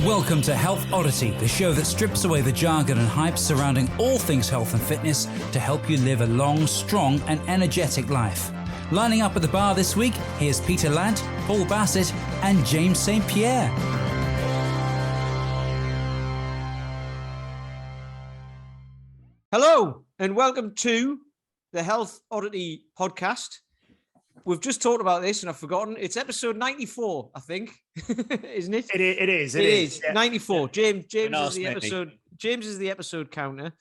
Welcome to Health Oddity, the show that strips away the jargon and hype surrounding all things health and fitness to help you live a long, strong and energetic life. Lining up at the bar this week, here's Peter Lant, Paul Bassett and James St. Pierre. Hello and welcome to the Health Oddity podcast. We've just talked about this and I've forgotten. It's episode 94, I think, isn't it? It is. It is. Yeah. 94. Yeah. James is the episode. James is the episode counter.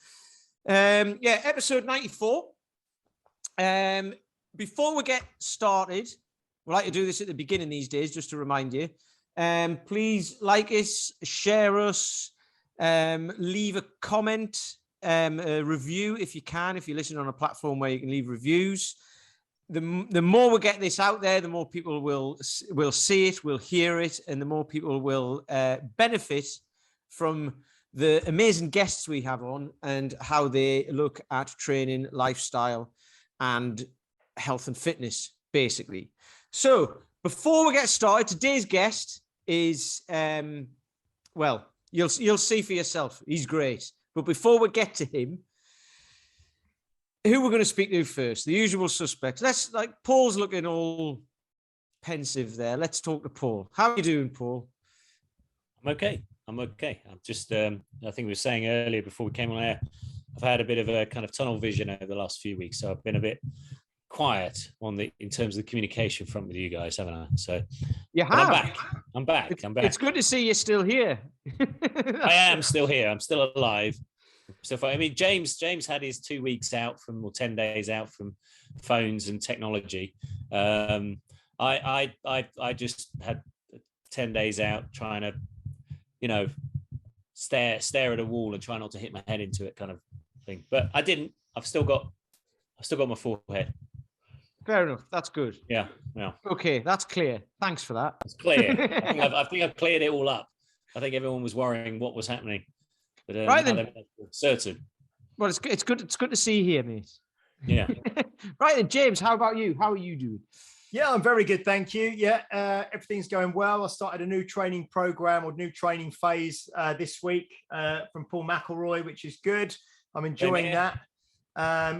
Episode 94. Before we get started, we like to do this at the beginning these days, just to remind you. Please like us, share us, leave a comment, a review if you can. If you're listening on a platform where you can leave reviews. The more we get this out there, the more people will see it, will hear it, and the more people will benefit from the amazing guests we have on and how they look at training, lifestyle, and health and fitness, basically. So before we get started, today's guest is, you'll see for yourself. He's great. But before we get to him, who we're going to speak to first? The usual suspects. Paul's looking all pensive there. Let's talk to Paul. How are you doing, Paul? I'm okay. I'm just, I think we were saying earlier before we came on air, I've had a bit of a kind of tunnel vision over the last few weeks. So I've been a bit quiet in terms of the communication front with you guys, haven't I? So you have. I'm back. It's good to see you still here. I am still here. I'm still alive. So I mean, James had his 2 weeks out or 10 days out from phones and technology. I just had 10 days out trying to, stare at a wall and try not to hit my head into it, kind of thing. But I didn't. I've still got my forehead. Fair enough. That's good. Yeah. Okay, that's clear. Thanks for that. It's clear. I think I've cleared it all up. I think everyone was worrying what was happening. But, right then. Certain. Well, it's good. It's good to see you here, mate. Yeah. Right then, James. How about you? How are you doing? Yeah, I'm very good, thank you. Yeah, everything's going well. I started a new training program or new training phase this week from Paul McElroy, which is good. I'm enjoying that.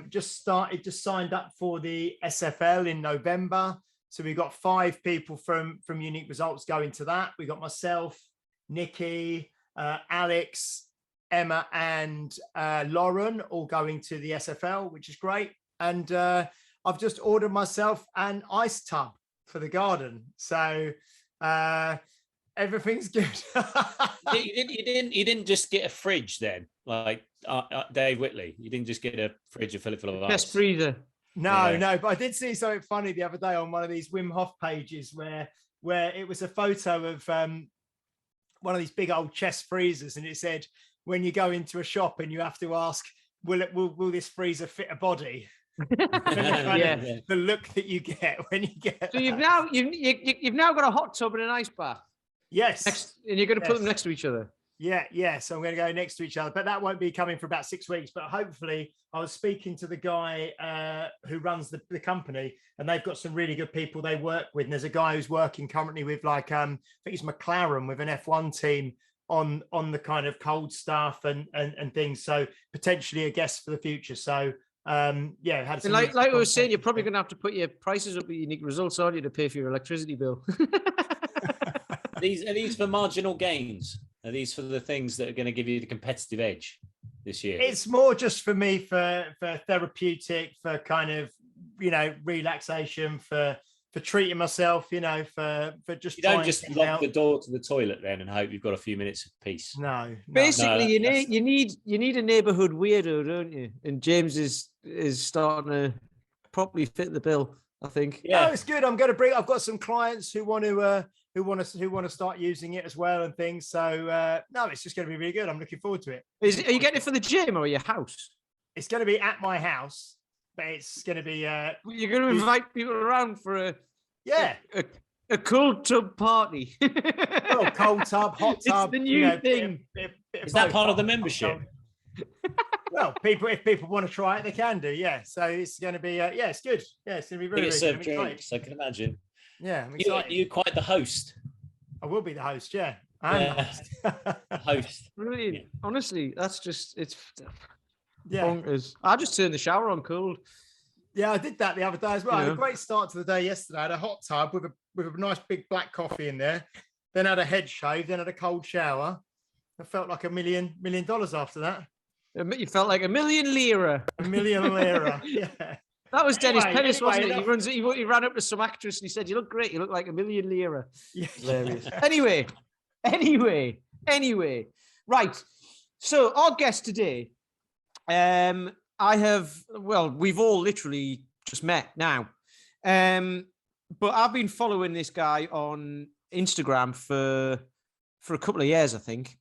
Just signed up for the SFL in November. So we've got 5 people from Unique Results going to that. We got myself, Nikki, Alex, Emma and Lauren all going to the SFL, which is great. And I've just ordered myself an ice tub for the garden. So everything's good. You didn't just get a fridge then, like Dave Whitley. You didn't just get a fridge and fill it full of ice. Chest freezer. No, but I did see something funny the other day on one of these Wim Hof pages where it was a photo of one of these big old chest freezers, and it said, when you go into a shop and you have to ask, will this freezer fit a body? The look that you get when you get. So you've now got a hot tub and an ice bath. Yes, and you're going to put them next to each other. Yeah. So I'm going to go next to each other, but that won't be coming for about 6 weeks. But hopefully, I was speaking to the guy who runs the company, and they've got some really good people they work with. And there's a guy who's working currently with I think it's McLaren with an F1 team on the kind of cold stuff and things. So potentially a guest for the future. So had some like we were saying, you're probably going to have to put your prices up at Unique Results, aren't you, to pay for your electricity bill? Are these for marginal gains? Are these for the things that are going to give you the competitive edge this year? It's more just for me for therapeutic, for kind of relaxation, for treating myself, for just. You don't just lock the door to the toilet then and hope you've got a few minutes of peace. No. Basically, you need a neighbourhood weirdo, don't you? And James is starting to properly fit the bill, I think. Yeah, it's good. I've got some clients who want to start using it as well and things. So it's just going to be really good. I'm looking forward to it. Are you getting it for the gym or your house? It's going to be at my house. But it's going to be. You're going to invite people around for a cold tub party. Well, cold tub, hot tub. It's the new thing. Is that part of the membership? Well, if people want to try it, they can do. Yeah. So it's going to be. It's good. Yeah, it's going to be really, really good. drinks, I can imagine. Yeah, I'm excited. You're quite the host. I will be the host. Yeah. And Host. Brilliant. Yeah. Honestly, that's just it's yeah. bonkers. I just turned the shower on cold. Yeah, I did that the other day as well. You I had know. a great start to the day yesterday. I had a hot tub with a nice big black coffee in there. Then had a head shave. Then had a cold shower. I felt like $1 million after that. You felt like $1 million lira. $1 million lira. Yeah. That was Dennis Anyway, Pettis, wasn't it? enough- He ran up to some actress and he said, "You look great. You look like $1 million lira." Yeah. Hilarious. Anyway. Right. So our guest today, we've all literally just met now. But I've been following this guy on Instagram for a couple of years, I think.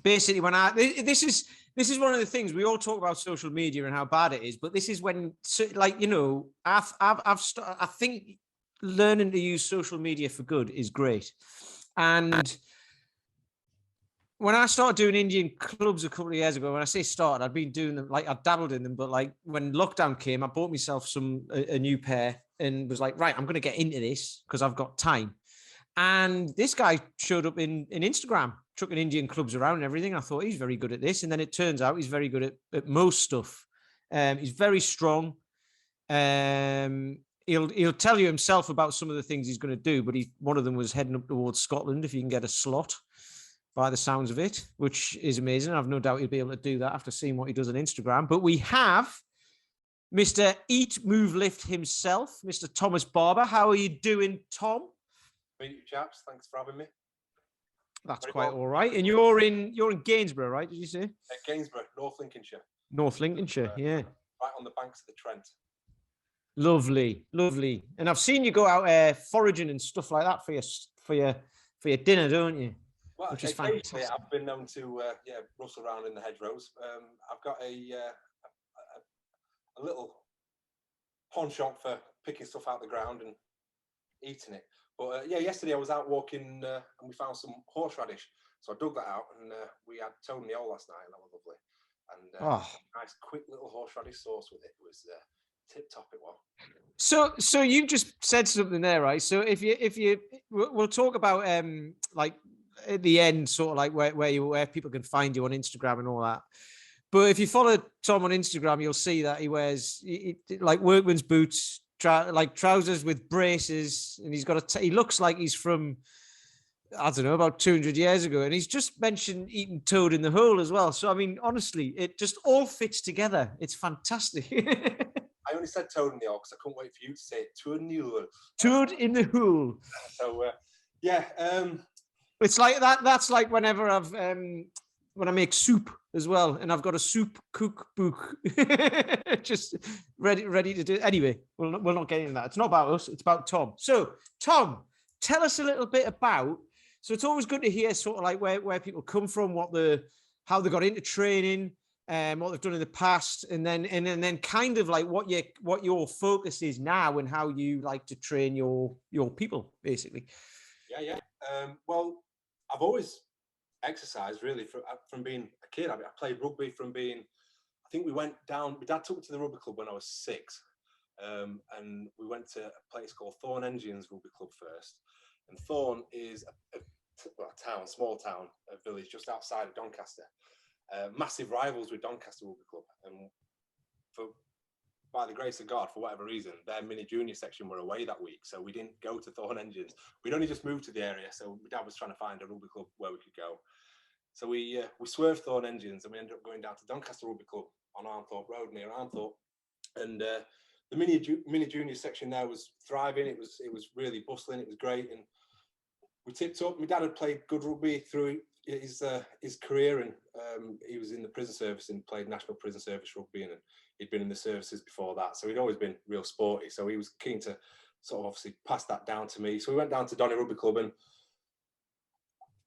Basically, this is one of the things we all talk about social media and how bad it is, but this is when, like, you know, I think learning to use social media for good is great. And when I started doing Indian clubs a couple of years ago, when I say started, I'd been doing them, like I dabbled in them, but like when lockdown came, I bought myself a new pair and was like, right, I'm going to get into this because I've got time. And this guy showed up in Instagram, trucking Indian clubs around and everything. I thought he's very good at this. And then it turns out he's very good at most stuff. He's very strong. He'll tell you himself about some of the things he's going to do, but one of them was heading up towards Scotland if he can get a slot, by the sounds of it, which is amazing. I've no doubt he'll be able to do that after seeing what he does on Instagram. But we have Mr. Eat, Move, Lift himself, Mr. Thomas Barber. How are you doing, Tom? Meet you chaps. Thanks for having me. That's Very quite well. all right. And you're in Gainsborough, right? Did you say? At Gainsborough, North Lincolnshire, North Lincolnshire, yeah. right on the banks of the Trent. Lovely. And I've seen you go out foraging and stuff like that for your dinner, don't you? Well, Which is occasionally fantastic. I've been known to rustle around in the hedgerows. I've got a little penchant for picking stuff out the ground and eating it. But yesterday I was out walking and we found some horseradish. So I dug that out and we had toad in the hole last night and that was lovely. And nice quick little horseradish sauce with it. It was tip top it was. So you just said something there, right? So if you we'll talk about like at the end, sort of like where people can find you on Instagram and all that. But if you follow Tom on Instagram, you'll see that he wears like workman's boots, like trousers with braces, and he's got he looks like he's from, I don't know, about 200 years ago. And he's just mentioned eating toad in the hole as well. So, I mean, honestly, it just all fits together. It's fantastic. I only said toad in the hole because I couldn't wait for you to say it. Toad in the hole. Toad in the hole. So, It's like that. That's like whenever when I make soup as well, and I've got a soup cookbook just ready to do. Anyway, we'll not get into that. It's not about us. It's about Tom. So, Tom, tell us a little bit about. So it's always good to hear sort of like where people come from, how they got into training, what they've done in the past, and then kind of like what your focus is now and how you like to train your people, basically. Yeah. Well, I've always exercised really from being a kid. I played rugby from being. I think we went down. My dad took me to the rugby club when I was 6, and we went to a place called Thorn Engines Rugby Club first. And Thorn is a small town, a village just outside of Doncaster. Massive rivals with Doncaster Rugby Club, and by the grace of God, for whatever reason, their mini junior section were away that week, so we didn't go to Thorn Engines. We'd only just moved to the area, so my dad was trying to find a rugby club where we could go. So we swerved Thorn Engines and we ended up going down to Doncaster Rugby Club on Arnthorpe Road near Arnthorpe, and the mini junior section there was thriving. It was really bustling. It was great, and we tipped up. My dad had played good rugby through his career, and he was in the prison service and played national prison service rugby, and he'd been in the services before that, so he'd always been real sporty. So he was keen to sort of obviously pass that down to me. So we went down to Donny Rugby Club, and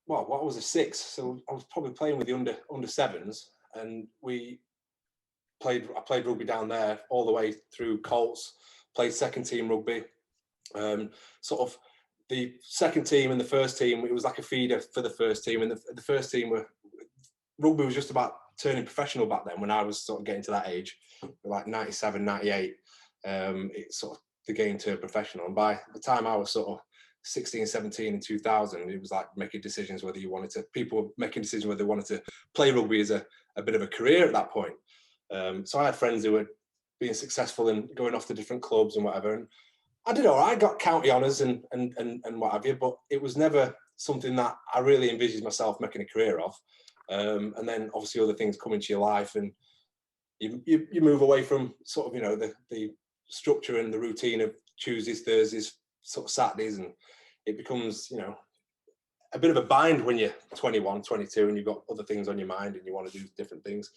well, what was a 6? So I was probably playing with the under 7s, and I played rugby down there all the way through Colts. Played second team rugby. Sort of the second team and the first team, it was like a feeder for the first team, and the first team rugby was just about turning professional back then when I was sort of getting to that age, like 97, 98. It's sort of the game turned professional, and by the time I was sort of 16, 17 in 2000, it was like making decisions whether you wanted to, people were making decisions whether they wanted to play rugby as a bit of a career at that point. So I had friends who were being successful and going off to different clubs and whatever. And I did all right, I got county honours and what have you, but it was never something that I really envisaged myself making a career of. And then obviously other things come into your life, and you move away from sort of, you know, the structure and the routine of Tuesdays, Thursdays, sort of Saturdays, and it becomes, you know, a bit of a bind when you're 21, 22 and you've got other things on your mind and you want to do different things.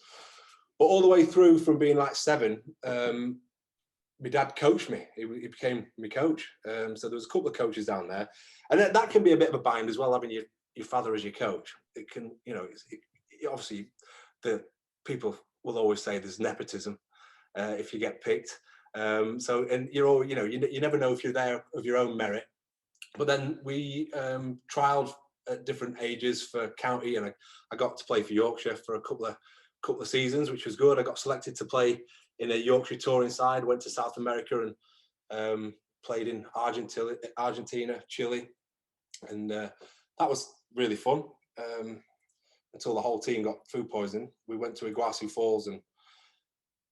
But all the way through from being like 7, my dad coached me. He became my coach. So there was a couple of coaches down there, and that can be a bit of a bind as well, having your father as your coach. It can, you know, obviously the people will always say there's nepotism if you get picked. So, and you're all, you know, you never know if you're there of your own merit. But then we trialed at different ages for county, and I got to play for Yorkshire for a couple of seasons, which was good. I got selected to play in a Yorkshire touring side, went to South America and played in Argentina, Chile, and that was really fun until the whole team got food poisoning. We went to Iguazu Falls, and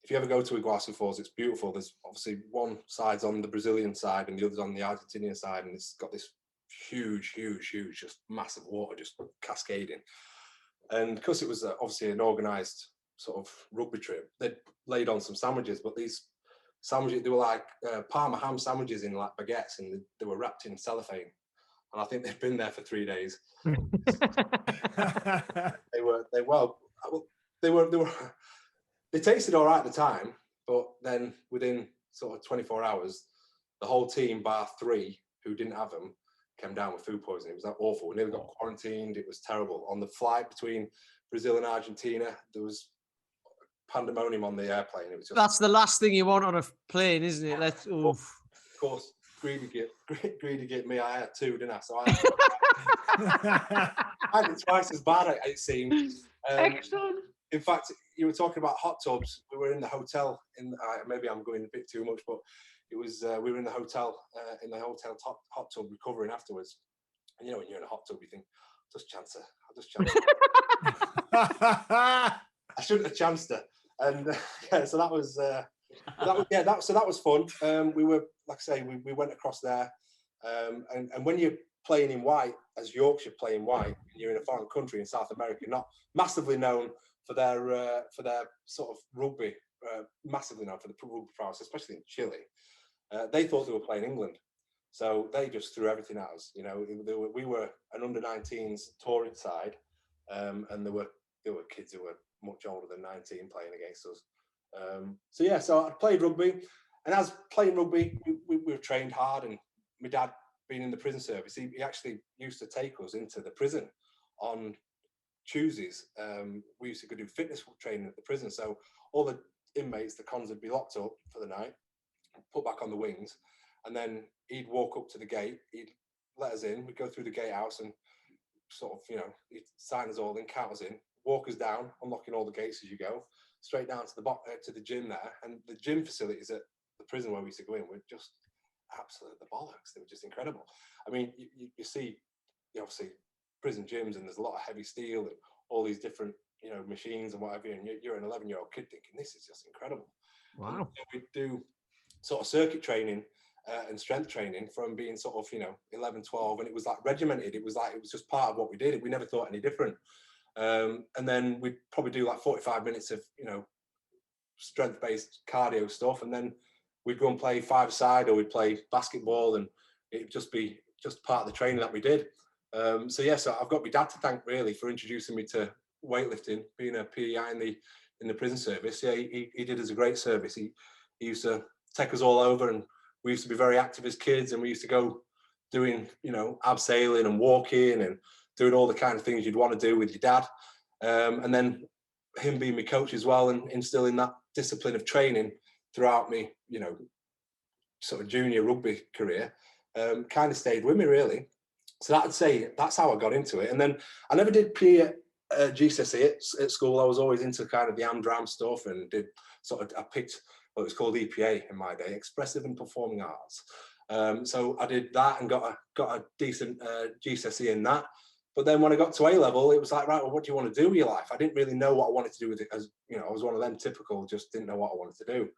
if you ever go to Iguazu Falls, it's beautiful. There's obviously one side's on the Brazilian side and the other's on the Argentinian side, and it's got this huge, just massive water just cascading. And because it was obviously an organised sort of rugby trip, they'd laid on some sandwiches, but these sandwiches, they were like Parma ham sandwiches in like baguettes, and they were wrapped in cellophane. And I think they'd been there for 3 days. They tasted all right at the time, but then within sort of 24 hours, the whole team, bar 3 who didn't have them, came down with food poisoning. It was that awful. We nearly got quarantined. It was terrible. On the flight between Brazil and Argentina, there was pandemonium on the airplane. It was just, that's the last thing you want on a plane, isn't it? Let's. Of course, greedy get me. I had 2, didn't I? So I had it twice as bad, it seemed. Excellent. In fact, you were talking about hot tubs. We were in the hotel. Maybe I'm going a bit too much, but it was we were in the hotel hot tub recovering afterwards. And you know, when you're in a hot tub, you think, I'll just chance her. I shouldn't have chanced her. And so that was fun. We were, like I say, we went across there, and when you're playing in white, as Yorkshire playing white, and you're in a foreign country in South America, not massively known for their sort of rugby, massively known for the rugby prowess, especially in Chile. They thought they were playing England, so they just threw everything at us. You know, we were an under-19s touring side, and there were kids who were much older than 19 playing against us. So I played rugby, and as playing rugby, we were trained hard. And my dad, being in the prison service, he actually used to take us into the prison on Tuesdays. We used to go do fitness training at the prison, so all the inmates, the cons, would be locked up for the night, put back on the wings, and then he'd walk up to the gate, he'd let us in, we'd go through the gatehouse and sort of, you know, he'd sign us all in, count us in, walk us down, unlocking all the gates as you go, straight down to the gym there. And the gym facilities at the prison where we used to go in were just absolute the bollocks. They were just incredible. I mean, you see, obviously, prison gyms, and there's a lot of heavy steel and all these different, you know, machines and whatever, and you're an 11-year-old kid thinking, this is just incredible. Wow. We do sort of circuit training and strength training from being sort of, you know, 11, 12, and it was like regimented. It was just part of what we did. We never thought any different. And then we'd probably do like 45 minutes of, you know, strength-based cardio stuff, and then we'd go and play 5-a-side, or we'd play basketball, and it'd just be part of the training that we did. So I've got my dad to thank really for introducing me to weightlifting, being a PEI in the prison service. Yeah, he did us a great service. He used to take us all over, and we used to be very active as kids, and we used to go doing, you know, abseiling and walking and doing all the kind of things you'd want to do with your dad. And then him being my coach as well, and instilling that discipline of training throughout me, you know, sort of junior rugby career, kind of stayed with me really. So I'd say that's how I got into it. And then I never did PE GCSE at school. I was always into kind of the Amdram stuff, and I picked what was called EPA in my day, Expressive and Performing Arts. So I did that and got a decent GCSE in that. But then when I got to A level, it was like, right, well, what do you want to do with your life? I didn't really know what I wanted to do with it, as you know, I was one of them typical, just didn't know what I wanted to do.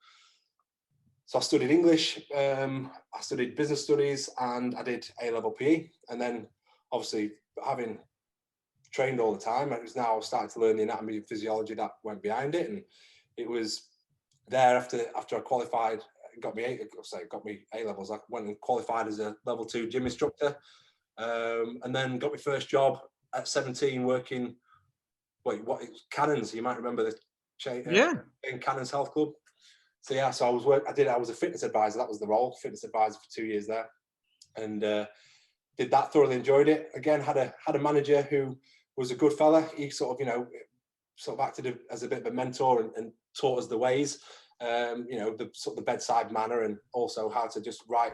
So I studied English, I studied business studies, and I did A-level PE. And then obviously having trained all the time, it was now starting to learn the anatomy and physiology that went behind it. And it was there after I qualified, got me A-levels, I went and qualified as a level 2 gym instructor. And then got my first job at 17 working, Cannons, you might remember the chain, in Cannons Health Club. So yeah, so I was a fitness advisor, that was the role, fitness advisor for 2 years there. And did that, thoroughly enjoyed it. Again, had a manager who was a good fella. He sort of acted as a bit of a mentor and taught us the ways, the sort of the bedside manner, and also how to just write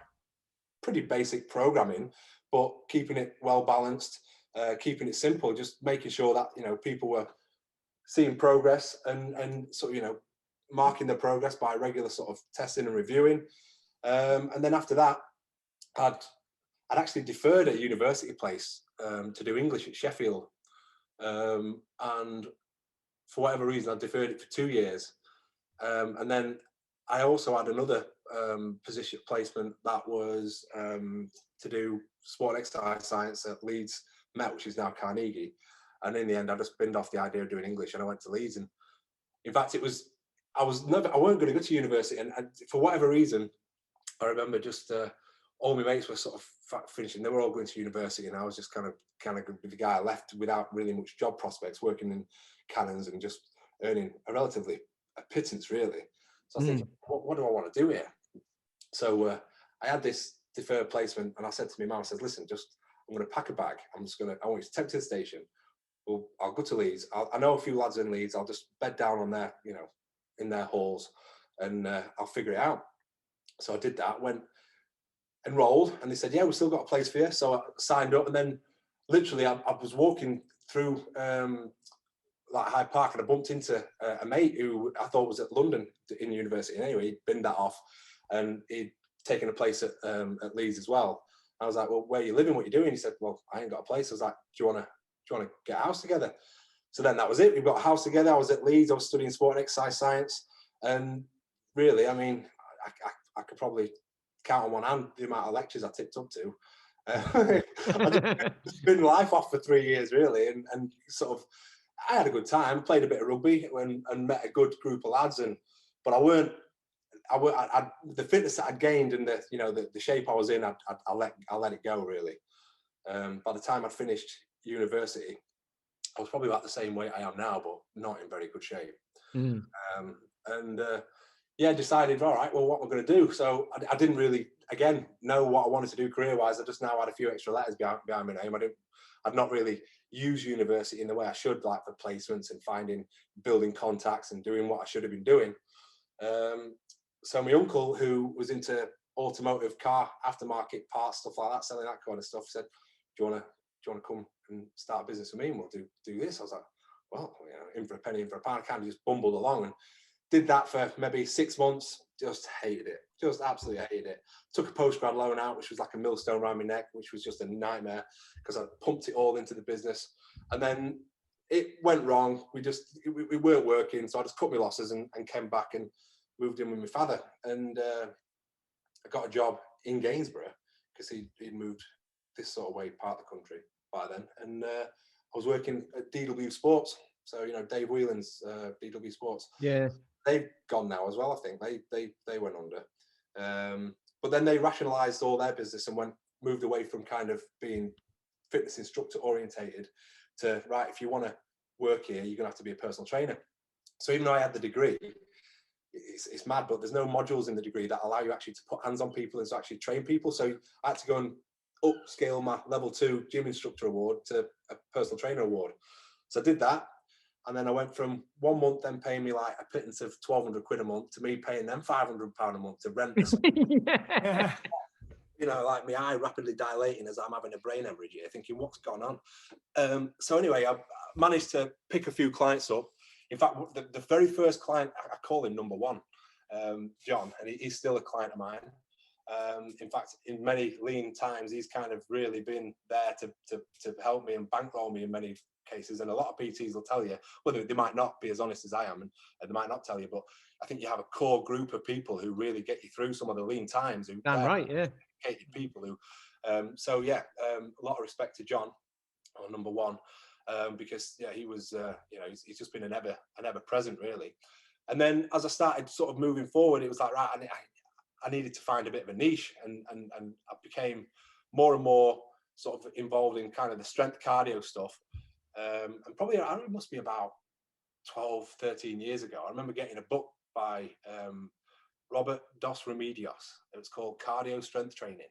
pretty basic programming, but keeping it well balanced, keeping it simple, just making sure that, people were seeing progress and sort of, marking the progress by regular sort of testing and reviewing. And then after that, I'd actually deferred a university place to do English at Sheffield. And for whatever reason, I deferred it for 2 years. And then I also had another position placement that was to do sport and exercise science at Leeds Met, which is now Carnegie. And in the end, I just binned off the idea of doing English, and I went to Leeds. And in fact, I weren't going to go to university, and for whatever reason, I remember just all my mates were sort of finishing. They were all going to university, and I was just kind of the guy left without really much job prospects, working in Cannons and just earning a pittance, really. So I was thinking, what do I want to do here? So I had this deferred placement, and I said to my mum, I said, listen, I'm going to pack a bag. I want you to take me to the station. Well, I'll go to Leeds. I know a few lads in Leeds. I'll just bed down on their, in their halls, and I'll figure it out. So I did that, went enrolled, and they said, yeah, we've still got a place for you. So I signed up, and then literally I was walking through like Hyde Park, and I bumped into a mate who I thought was at London in university. And anyway, he'd binned that off, and he'd taken a place at Leeds as well. I was like, well, where are you living? What are you doing? He said, well, I ain't got a place. I was like, do you want to get a house together? So then that was it. We got a house together. I was at Leeds. I was studying sport and exercise science. And really, I mean, I could probably count on one hand the amount of lectures I tipped up to. I just been life off for 3 years, really. And sort of, I had a good time, played a bit of rugby and met a good group of lads. But the fitness that I'd gained and the shape I was in, I let it go, really. By the time I'd finished university, I was probably about the same weight I am now, but not in very good shape. Decided, all right, well, what we're going to do. So I didn't really, again, know what I wanted to do career-wise. I just now had a few extra letters behind my name. I'd not really used university in the way I should, like for placements and building contacts and doing what I should have been doing. So my uncle, who was into automotive car aftermarket parts, stuff like that, selling that kind of stuff, said, do you want to come and start a business with me, and we'll do this? I was like, well, in for a penny, in for a pound. I kind of just bumbled along and did that for maybe 6 months. Just hated it. Just absolutely hated it. Took a postgrad loan out, which was like a millstone around my neck, which was just a nightmare because I pumped it all into the business. And then it went wrong. We weren't working. So I just cut my losses and came back and moved in with my father. And I got a job in Gainsborough because he'd moved this sort of way part of the country by then. And I was working at DW Sports. So, Dave Whelan's DW Sports. Yeah. They've gone now as well, I think. They went under. But then they rationalised all their business and moved away from kind of being fitness instructor orientated to, right, if you want to work here, you're going to have to be a personal trainer. So even though I had the degree, it's mad, but there's no modules in the degree that allow you actually to put hands on people and to actually train people. So I had to go and upscale my level 2 gym instructor award to a personal trainer award. So I did that. And then I went from 1 month them paying me like a pittance of 1,200 quid a month to me paying them £500 a month to rent this. Like my eye rapidly dilating as I'm having a brain hemorrhage here, thinking, what's going on? So anyway, I managed to pick a few clients up. In fact, the very first client, I call him number one, John, and he's still a client of mine. In fact, in many lean times, he's kind of really been there to help me and bankroll me in many cases. And a lot of PTs will tell you, well, they might not be as honest as I am, and they might not tell you, but I think you have a core group of people who really get you through some of the lean times. Damn right, yeah. Dedicated people who, a lot of respect to John, number one, because he was, he's just been an ever present really. And then as I started sort of moving forward, it was like, right, I needed to find a bit of a niche, and I became more and more sort of involved in kind of the strength cardio stuff. And probably, I don't know, it must be about 12, 13 years ago. I remember getting a book by Robert Dos Remedios. It was called Cardio Strength Training.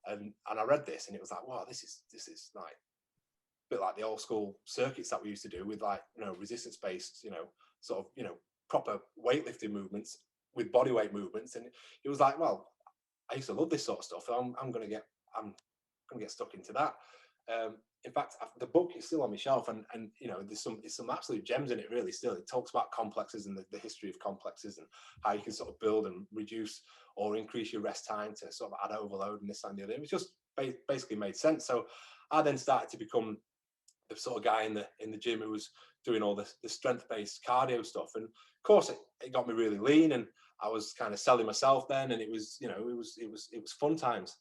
And I read this and it was like, wow, this is like a bit like the old school circuits that we used to do with, like, resistance based, sort of, proper weightlifting movements with body weight movements. And it was like, well, I used to love this sort of stuff. I'm going to get stuck into that. In fact, the book is still on my shelf, and there's some absolute gems in it. Really, still, it talks about complexes and the history of complexes and how you can sort of build and reduce or increase your rest time to sort of add overload and this and the other. It was just basically made sense. So I then started to become the sort of guy in the gym who was doing all the strength-based cardio stuff, and of course it got me really lean, and I was kind of selling myself then, and it was fun times.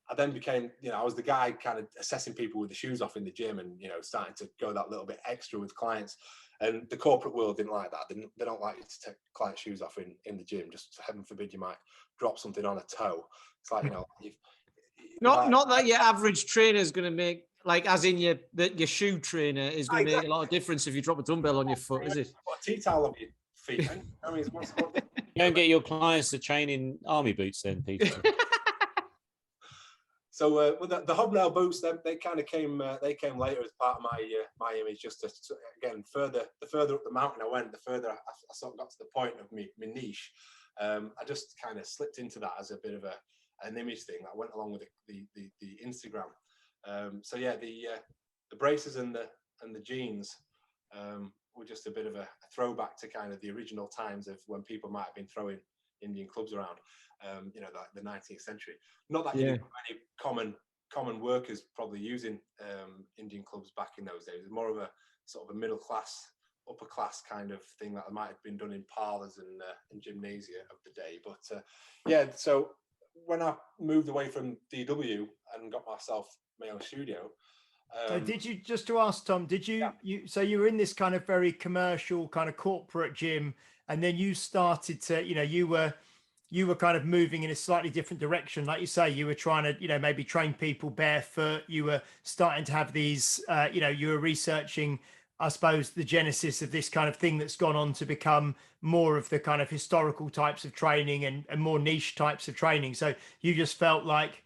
I then became, I was the guy kind of assessing people with the shoes off in the gym, and, starting to go that little bit extra with clients. And the corporate world didn't like that. They don't like you to take client shoes off in the gym. Just heaven forbid you might drop something on a toe. It's like, not that your average trainer is going to make, like, as in your shoe trainer is going to make a lot of difference if you drop a dumbbell on your foot, is it? What, a tea towel on your feet? I mean, it's you don't get your clients to train in army boots then, Peter. So the hobnail boots, they kind of came. They came later as part of my image. Just to again, the further up the mountain I went, the further I sort of got to the point of my niche. I just kind of slipped into that as a bit of an image thing that went along with the Instagram. The braces and the jeans were just a bit of a throwback to kind of the original times of when people might have been throwing Indian clubs around. Like the 19th century. Not that you didn't have any common workers probably using Indian clubs back in those days. It was more of a sort of a middle class, upper class kind of thing that might have been done in parlors and gymnasia of the day. But so when I moved away from DW and got myself my own studio. So did you, just to ask Tom, did you so you were in this kind of very commercial kind of corporate gym, and then you started to, you were kind of moving in a slightly different direction. Like you say, you were trying to, maybe train people barefoot. You were starting to have these, you were researching, I suppose, the genesis of this kind of thing that's gone on to become more of the kind of historical types of training and more niche types of training. So you just felt like,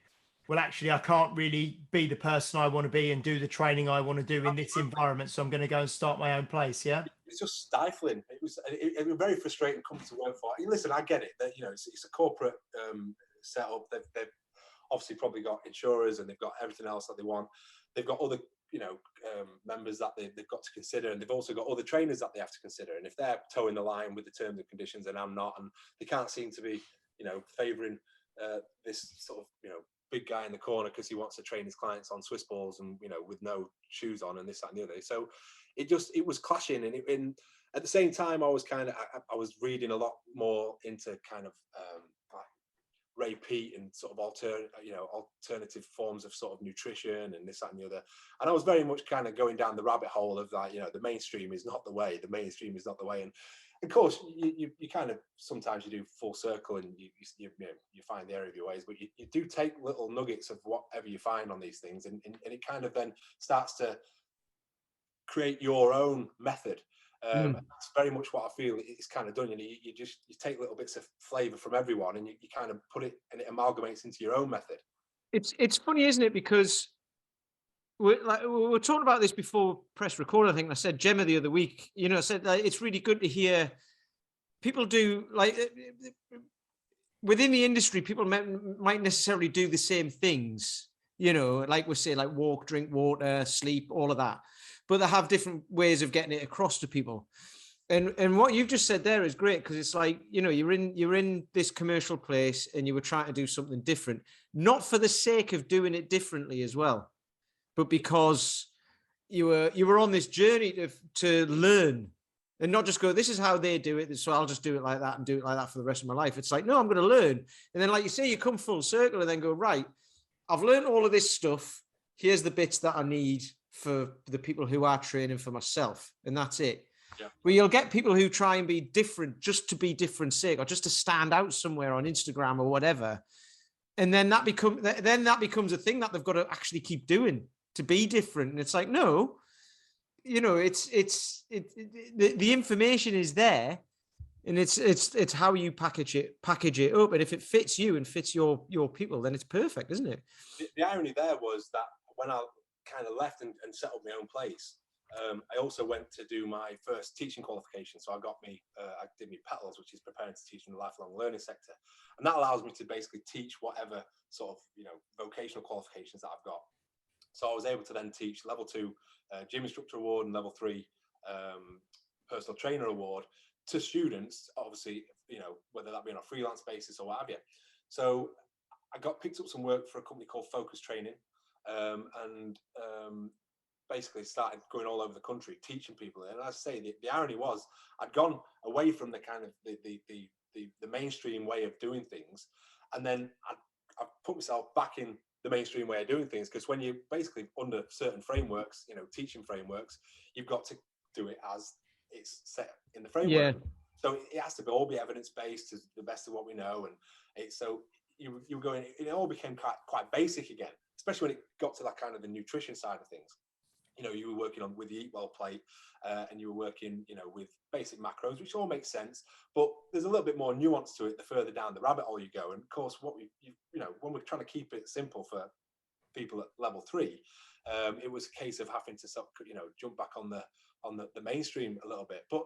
well, actually, I can't really be the person I want to be and do the training I want to do in this environment. So I'm going to go and start my own place. Yeah. It's just stifling. It was very frustrating coming to work for. Listen, I get it that it's a corporate setup. They've obviously probably got insurers and they've got everything else that they want. They've got other members that they've got to consider, and they've also got other trainers that they have to consider. And if they're towing the line with the terms and conditions, and I'm not, and they can't seem to be favouring this sort of big guy in the corner because he wants to train his clients on Swiss balls and with no shoes on and this, that, and the other. So it was clashing, and at the same time I was reading a lot more into kind of like Ray Peat and sort of alternative forms of sort of nutrition and this, that, and the other. And I was very much kind of going down the rabbit hole of like, the mainstream is not the way. The mainstream is not the way. And of course, you kind of sometimes you do full circle and you find the error of your ways, but you do take little nuggets of whatever you find on these things, and it kind of then starts to create your own method. That's very much what I feel it's kind of done. You take little bits of flavor from everyone, and you kind of put it, and it amalgamates into your own method. It's funny, isn't it? Because we were talking about this before press record. I think I said Gemma the other week. I said it's really good to hear people do, like, within the industry. People might necessarily do the same things. Like we say, like walk, drink water, sleep, all of that. But they have different ways of getting it across to people. And what you've just said there is great, because it's like, you know, you're in this commercial place and you were trying to do something different, not for the sake of doing it differently as well, but because you were on this journey to learn and not just go, this is how they do it, so I'll just do it like that and do it like that for the rest of my life. It's like, no, I'm going to learn. And then, like you say, you come full circle and then go, right, I've learned all of this stuff. Here's the bits that I need for the people who are training for myself. And that's it. Yeah. But you'll get people who try and be different just to be different sake, or just to stand out somewhere on Instagram or whatever. And then that becomes a thing that they've got to actually keep doing to be different. And it's like, no, you know, the information is there, and it's how you package it up. And if it fits you and fits your people, then it's perfect, isn't it? The irony there was that when I kind of left and set up my own place, I also went to do my first teaching qualification. So I did my PETLS, which is preparing to teach in the lifelong learning sector. And that allows me to basically teach whatever sort of, you know, vocational qualifications that I've got. So I was able to then teach level 2 gym instructor award and level 3 personal trainer award to students, obviously, you know, whether that be on a freelance basis or what have you. So I got picked up some work for a company called Focus Training, and basically started going all over the country teaching people. And as I say, the irony was I'd gone away from the kind of the mainstream way of doing things, and then I put myself back in the mainstream way of doing things, because when you're basically under certain frameworks, you know, teaching frameworks, you've got to do it as it's set in the framework. Yeah. So it has to all be evidence-based to the best of what we know. And so you were going, it all became quite basic again, especially when it got to that kind of the nutrition side of things. You know, you were working on with the Eat Well plate, and you were working, you know, with basic macros, which all makes sense. But there's a little bit more nuance to it the further down the rabbit hole you go. And of course, you know, when we're trying to keep it simple for people at level 3, it was a case of having to sort of, you know, jump back on the mainstream a little bit. But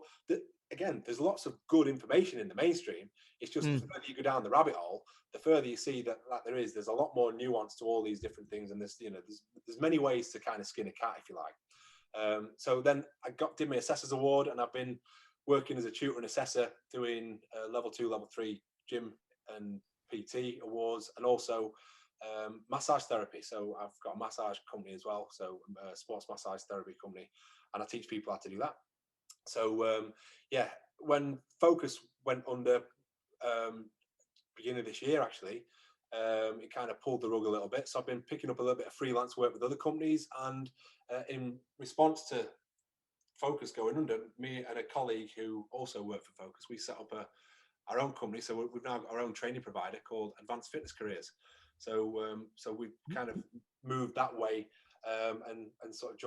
again, there's lots of good information in the mainstream. It's just the further you go down the rabbit hole, the further you see that there's a lot more nuance to all these different things. And there's, you know, there's many ways to kind of skin a cat, if you like. So then I did my assessor's award, and I've been working as a tutor and assessor doing level 2, level 3 gym and PT awards, and also massage therapy. So I've got a massage company as well, so a sports massage therapy company, and I teach people how to do that. So yeah, when Focus went under beginning of this year, actually, it kind of pulled the rug a little bit. So I've been picking up a little bit of freelance work with other companies, and in response to Focus going under, me and a colleague who also worked for Focus, we set up our own company. So we've now got our own training provider called Advanced Fitness Careers. So we've kind of moved that way, and sort of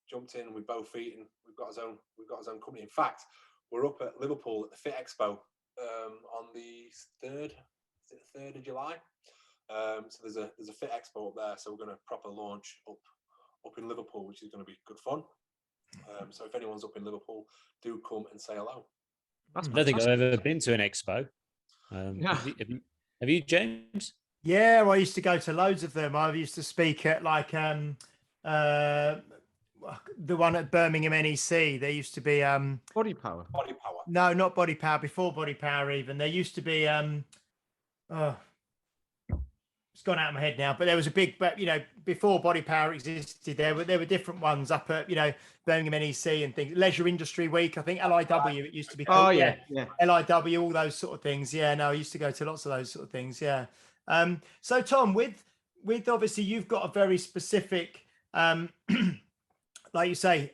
jumped in with both feet, and we've got his own company. In fact, we're up at Liverpool at the Fit Expo on the 3rd of July. So there's a Fit Expo up there. So we're going to proper launch up in Liverpool, which is going to be good fun. So if anyone's up in Liverpool, do come and say hello. I don't think I've ever been to an expo. Have you, James? Yeah, I used to go to loads of them. I used to speak at like the one at Birmingham NEC. There used to be Body Power. No, not Body Power. Before Body Power, even there used to be it's gone out of my head now. But there was a big, you know, before Body Power existed, there were different ones up at, you know, Birmingham NEC and things. Leisure Industry Week, I think LIW it used to be called. Oh yeah. LIW, all those sort of things. Yeah, no, I used to go to lots of those sort of things. Yeah. So Tom, with obviously you've got a very specific, like you say,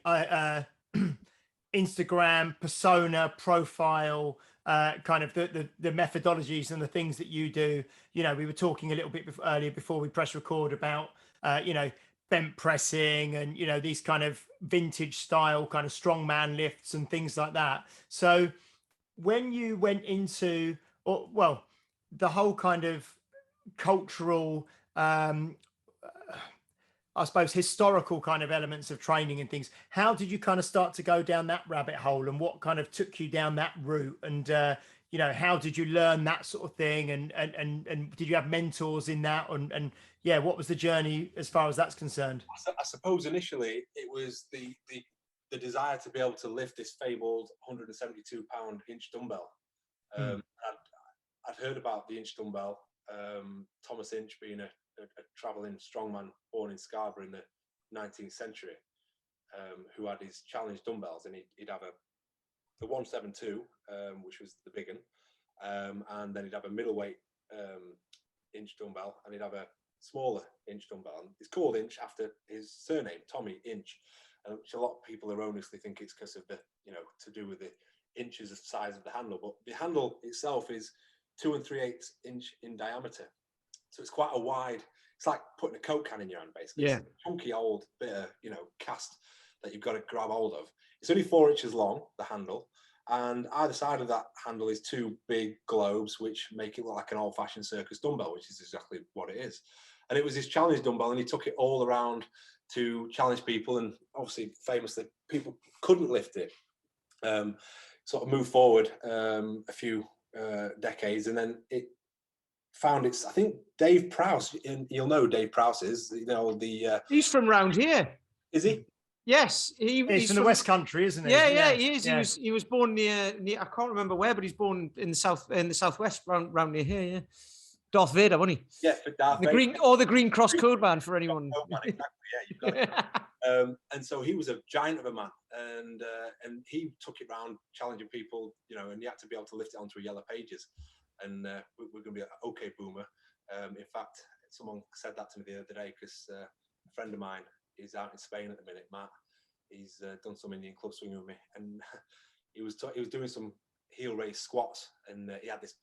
Instagram persona profile, kind of the methodologies and the things that you do. You know, we were talking a little bit earlier before we press record about, you know, bent pressing and, you know, these kind of vintage style kind of strongman lifts and things like that. So when you went into, the whole kind of cultural, I suppose, historical kind of elements of training and things, how did you kind of start to go down that rabbit hole, and what kind of took you down that route? And, you know, how did you learn that sort of thing? And did you have mentors in that? And yeah, what was the journey as far as that's concerned? I suppose initially it was the the desire to be able to lift this fabled 172-pound inch dumbbell. I'd heard about the inch dumbbell. Thomas Inch being a traveling strongman born in Scarborough in the 19th century, who had his challenge dumbbells, and he'd have the 172, which was the big one, and then he'd have a middleweight inch dumbbell, and he'd have a smaller inch dumbbell. And it's called Inch after his surname, Tommy Inch, which a lot of people erroneously think it's because of the, to do with the inches of size of the handle. But the handle itself is 2 3/8 inch in diameter, so it's quite a wide. It's like putting a Coke can in your hand, basically. Yeah. It's a chunky old bit of, cast that you've got to grab hold of. It's only 4 inches long, the handle, and either side of that handle is 2 big globes, which make it look like an old-fashioned circus dumbbell, which is exactly what it is. And it was his challenge dumbbell, and he took it all around to challenge people, and obviously, famously, people couldn't lift it. Sort of moved forward a few decades, and then it found its, I think Dave Prowse, and you'll know who Dave Prowse is, he's from round here. Is he? Yes, he's from the West Country, isn't he? Yeah, he is. Yeah. He was born near, I can't remember where, but he's born in the southwest, round near here. Yeah, Darth Vader, wasn't he? Yeah, for Darth Vader. The Green Cross Code Man for anyone. Exactly. Yeah, you've got it. And so he was a giant of a man, and he took it round challenging people, and you had to be able to lift it onto a Yellow Pages. And we're going to be okay, Boomer. In fact, someone said that to me the other day, because a friend of mine is out in Spain at the minute, Matt. He's done some Indian club swinging with me, and he was doing some heel raise squats, and he had this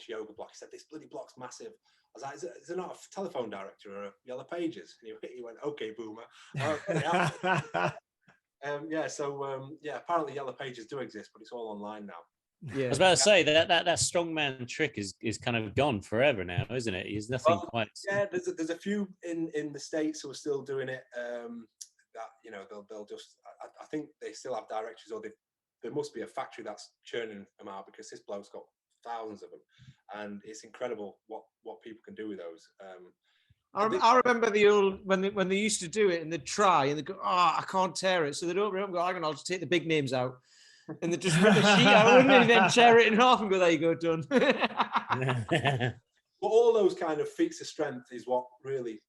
yoga block. He said, "This bloody block's massive." I was like, "Is there not a telephone director or a Yellow Pages?" And he went, "Okay, Boomer." Apparently Yellow Pages do exist, but it's all online now. Yeah. I was about to say that strongman trick is kind of gone forever now, isn't it? There's nothing quite. Yeah, there's a few in the States who are still doing it. They'll just. I think they still have directories, or there must be a factory that's churning them out, because this bloke's got thousands of them, and it's incredible what people can do with those. I remember the old when they used to do it, and they'd try and they go, "Oh, I can't tear it," so they'd open it up and go, "I'll just take the big names out." And they just rip the sheet out and then tear it in half and go, "There you go, done." But all those kind of feats of strength is what really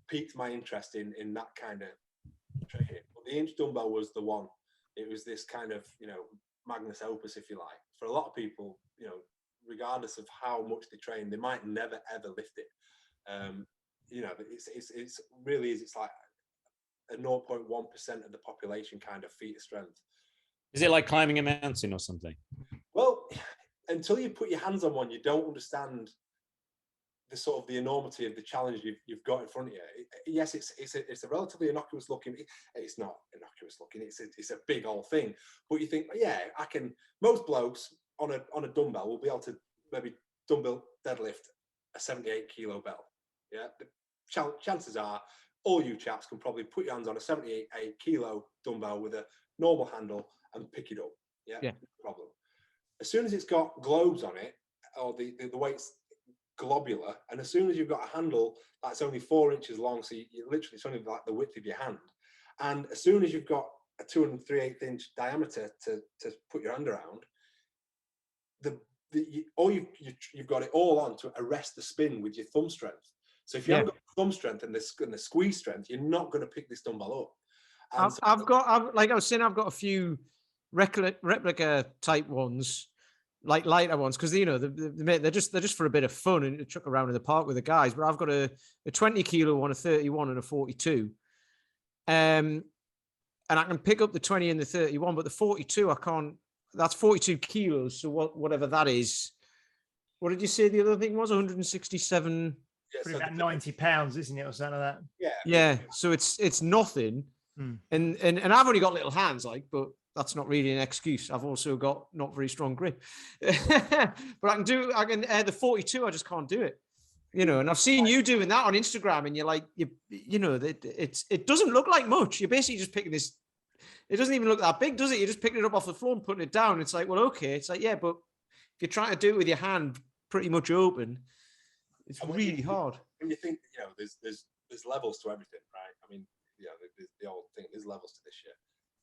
piqued my interest in that kind of training. But the inch dumbbell was the one. It was this kind of, magnus opus, if you like. For a lot of people, regardless of how much they train, they might never ever lift it. It's really is. It's like a 0.1% of the population kind of feat of strength. Is it like climbing a mountain or something? Well, until you put your hands on one, you don't understand the enormity of the challenge you've got in front of you. Yes, it's a relatively innocuous looking. It's not innocuous looking. It's a big old thing. But you think, yeah, I can. Most blokes on a dumbbell will be able to maybe dumbbell deadlift a 78 kilo bell. Yeah, the chances are all you chaps can probably put your hands on a 78 kilo dumbbell with a normal handle and pick it up. Yeah, no problem. As soon as it's got globes on it, or the weight's globular, and as soon as you've got a handle that's only 4 inches long, so you literally, it's only like the width of your hand, and as soon as you've got a 2 3/8 inch diameter to put your hand around, you've got it all on to arrest the spin with your thumb strength. So if you haven't got thumb strength and the squeeze strength, you're not going to pick this dumbbell up. I've got a few replica type ones, like lighter ones, because they're just for a bit of fun and chuck around in the park with the guys. But I've got a 20 kilo one, a 31, and a 42, and I can pick up the 20 and the 31, but the 42 I can't. That's 42 kilos, so whatever that is. What did you say the other thing was? 167. Probably about 90 pounds, isn't it, or something like that? Yeah. So it's nothing. And I've only got little hands, but that's not really an excuse. I've also got not very strong grip. But I can the 42. I just can't do it. And I've seen you doing that on Instagram, and you're like, it doesn't look like much. You're basically just picking this. It doesn't even look that big, does it? You're just picking it up off the floor and putting it down. It's like, well, okay. It's like, yeah, but if you're trying to do it with your hand pretty much open, it's really hard. When you think, there's levels to everything, right? I mean, there's the old thing, there's levels to this shit.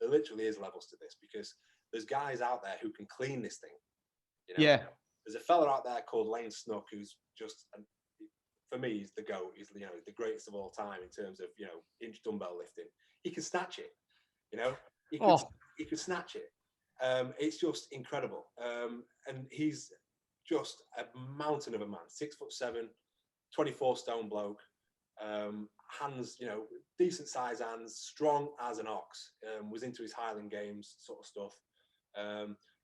there literally is levels to this, because there's guys out there who can clean this thing. Yeah. There's a fella out there called Lane Snook who's just, for me, he's the GOAT. He's the greatest of all time in terms of inch dumbbell lifting. He can snatch it. He could snatch it. It's just incredible. And he's just a mountain of a man. 6'7", 24 stone bloke. Hands, decent size hands, strong as an ox. Was into his Highland Games sort of stuff.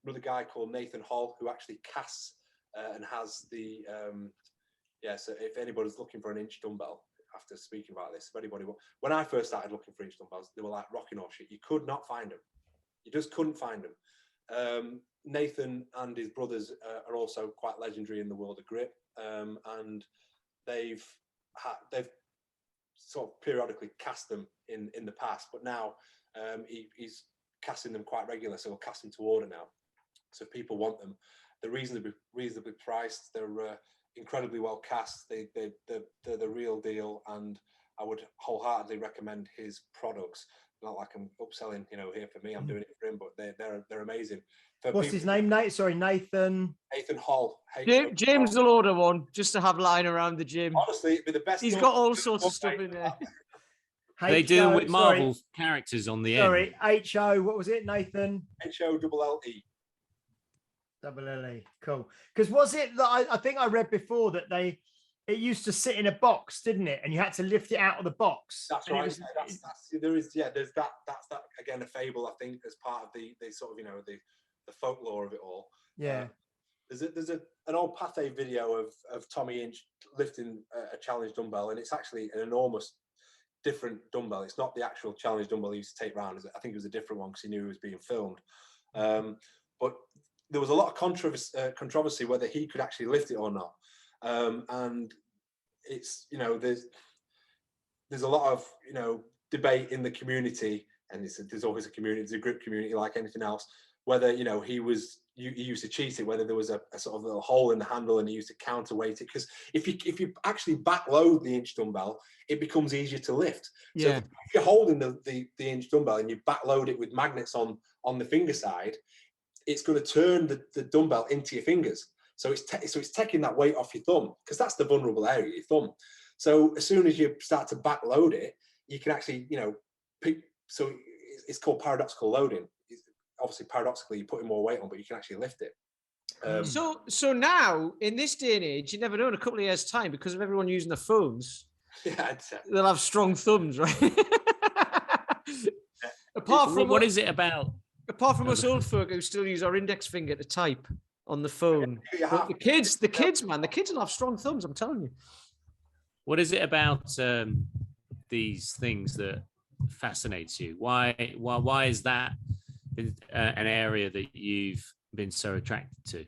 Another guy called Nathan Hall, who actually casts and has the so if anybody's looking for an inch dumbbell, after speaking about this, when I first started looking for inch dumbbells, they were like rocking horse shit. You could not find them. You just couldn't find them. Nathan and his brothers are also quite legendary in the world of grip, and they've sort of periodically cast them in the past, but now he's casting them quite regular, so we'll cast them to order now. So if people want them, they're reasonably priced. They're incredibly well cast. They're the real deal, and I would wholeheartedly recommend his products. Not like I'm upselling, here for me. I'm doing it for him, but they're amazing. What's his name, Nate? Sorry, Nathan. Nathan Hall. James will order one just to have lying around the gym. Honestly, it'd be the best. He's got all sorts of stuff in there. They do them with Marvel characters on the end. Sorry, H-O, what was it, Nathan? H-O-L-L-E. Double-L-E, cool. Because was it that I think I read before that it used to sit in a box, didn't it? And you had to lift it out of the box. That's right. There's that. That's that again, a fable, I think, as part of the sort of the folklore of it all. Yeah. There's an old Pathé video of Tommy Inch lifting a challenge dumbbell, and it's actually an enormous different dumbbell. It's not the actual challenge dumbbell he used to take round. I think it was a different one because he knew it was being filmed. But there was a lot of controversy whether he could actually lift it or not. And it's there's a lot of debate in the community, and there's always a community, there's a grip community like anything else, whether he used to cheat it, whether there was a sort of little hole in the handle and he used to counterweight it, because if you actually backload the inch dumbbell, it becomes easier to lift. So if you're holding the inch dumbbell and you backload it with magnets on the finger side, it's going to turn the dumbbell into your fingers. So it's taking that weight off your thumb, because that's the vulnerable area, your thumb. So as soon as you start to backload it, you can actually, so it's called paradoxical loading. Obviously, paradoxically, you're putting more weight on, but you can actually lift it. So now, in this day and age, you never know, in a couple of years' time, because of everyone using their phones, they'll have strong thumbs, right? What is it about? Apart from us old folk who still use our index finger to type on the phone. But the kids, man, the kids will have strong thumbs, I'm telling you. What is it about these things that fascinates you? Why is that an area that you've been so attracted to?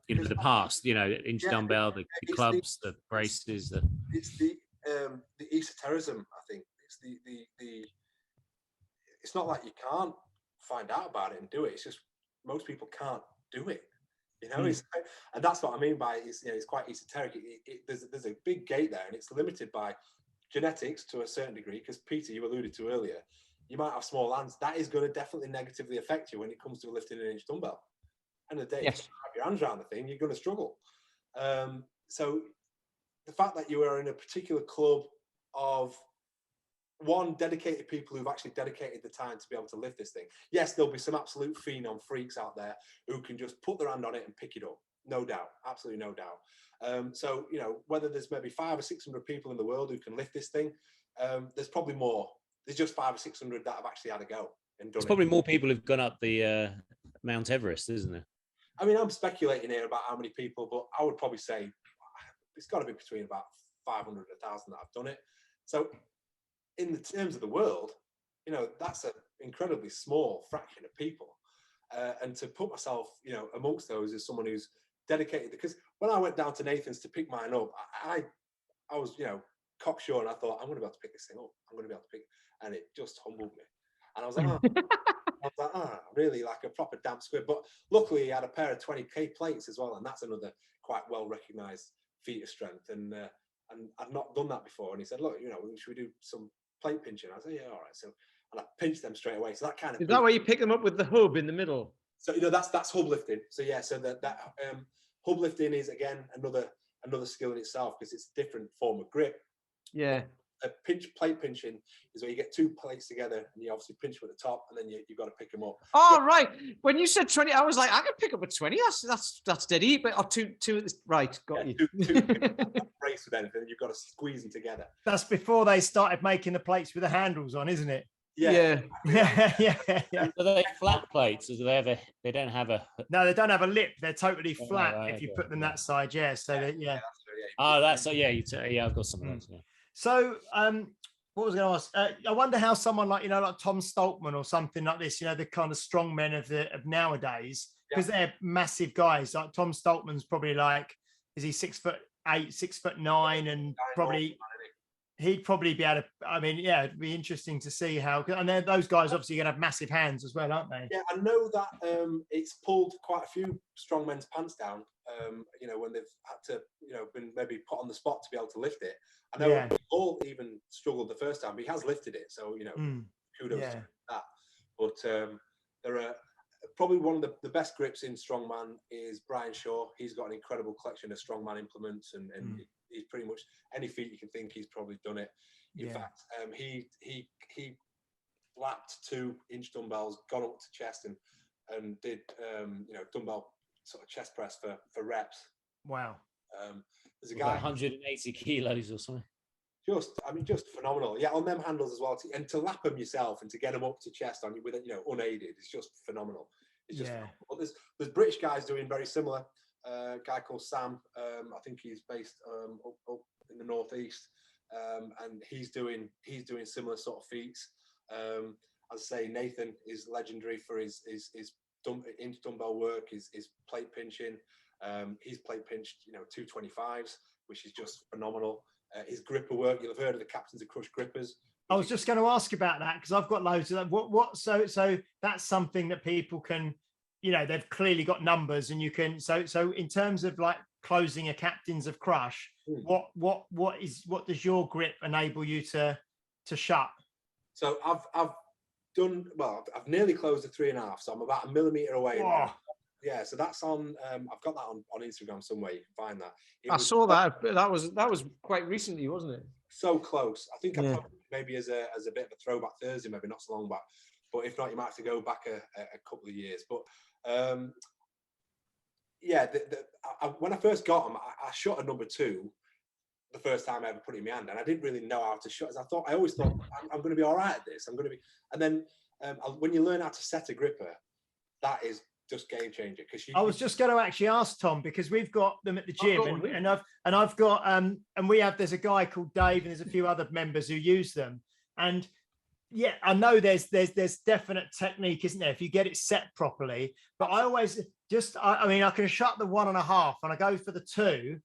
The past, inch dumbbell, the clubs, the braces. It's the esotericism, I think. It's the. It's not like you can't find out about it and do it. It's just most people can't do it. And that's what I mean by it's quite esoteric. There's a big gate there, and it's limited by genetics to a certain degree. Because Peter, you alluded to earlier, you might have small hands. That is going to definitely negatively affect you when it comes to lifting an inch dumbbell. End of the day, if you have your hands around the thing, you're going to struggle. So the fact that you are in a particular club of dedicated people who've actually dedicated the time to be able to lift this thing. Yes, there'll be some absolute phenom freaks out there who can just put their hand on it and pick it up. No doubt. Absolutely no doubt. So, whether there's maybe 500 or 600 people in the world who can lift this thing, there's probably more. There's just 500 or 600 that have actually had a go and done There's probably more people who've gone up the Mount Everest, isn't there? I mean, I'm speculating here about how many people, but I would probably say it's got to be between about 500 and 1,000 that have done it. So in the terms of the world, that's an incredibly small fraction of people. And to put myself, amongst those as someone who's dedicated, because when I went down to Nathan's to pick mine up, I was, cocksure, and I thought, I'm going to be able to pick this thing up. I'm going to be able to pick, and it just humbled me. And I was like, really, like a proper damp squid. But luckily, he had a pair of 20K plates as well, and that's another quite well-recognised feat of strength. And I'd not done that before. And he said, look, should we do some plate pinching? I said, yeah, all right. So and I pinch them straight away. So that kind of Is that where you pick them up with the hub in the middle? So that's hub lifting. So yeah, so that hub lifting is again another skill in itself because it's a different form of grip. Yeah. A plate pinching is where you get two plates together and you obviously pinch them at the top and then you've got to pick them up. Oh, right. When you said 20, I was like, I can pick up a 20. That's steady. But two at this. Right, got you. Two race with anything. You've got to squeeze them together. That's before they started making the plates with the handles on, isn't it? Yeah. Yeah. Are they flat plates? Or do they have a? They don't have a. No, they don't have a lip. They're totally Oh, flat right, if you okay. put them that side. Yeah. So that, yeah. Oh, that's yeah. Yeah, I've got some of those. Yeah. So, what was I going to ask? I wonder how someone like like Tom Stoltman or something like this, the kind of strong men of nowadays, because they're massive guys. Like Tom Stoltman's probably like, is he 6'8", 6'9", and probably he'd probably be able to. I mean, yeah, it'd be interesting to see how. And then those guys obviously going to have massive hands as well, aren't they? Yeah, I know that it's pulled quite a few strong men's pants down. When they've had to, been maybe put on the spot to be able to lift it. I know Paul even struggled the first time, but he has lifted it. So, kudos to that. But there are probably one of the best grips in strongman is Brian Shaw. He's got an incredible collection of strongman implements and he's pretty much any feat you can think, he's probably done it. In fact, he lapped 2-inch dumbbells, got up to chest and did, dumbbell sort of chest press for reps. Wow. There's a guy 180 kilos or something. Just phenomenal. Yeah, on them handles as well. And to lap them yourself and to get them up to chest on you with it, unaided, it's just phenomenal. It's just phenomenal. But there's British guys doing very similar. A guy called Sam, I think he's based up in the northeast, and he's doing similar sort of feats. As I say, Nathan is legendary for his inch dumbbell work, his plate pinching. He's plate pinched, 225s, which is just phenomenal. His gripper work, you'll have heard of the Captains of Crush grippers. I was just going to ask about that because I've got loads of that. What? So that's something that people can, they've clearly got numbers, and you can. So in terms of like closing a Captains of Crush, what does your grip enable you to shut? So I've done well. I've nearly closed a 3.5, so I'm about a millimeter away. Yeah, so that's on. I've got that on Instagram somewhere. You can find that. I saw that. That was quite recently, wasn't it? So close. I think I put maybe as a bit of a throwback Thursday, maybe not so long back. But if not, you might have to go back a couple of years. But when I first got them, I shot a number 2 the first time I ever put it in my hand, and I didn't really know how to shot. As I always thought I'm going to be all right at this. I'm going to be, and then when you learn how to set a gripper, that is just game changer. Because I was just going to actually ask Tom, because we've got them at the gym, and I've got and there's a guy called Dave, and there's a few other members who use them, and yeah, I know there's definite technique, isn't there, if you get it set properly. But I always just I can shut the 1.5 and I go for the 2,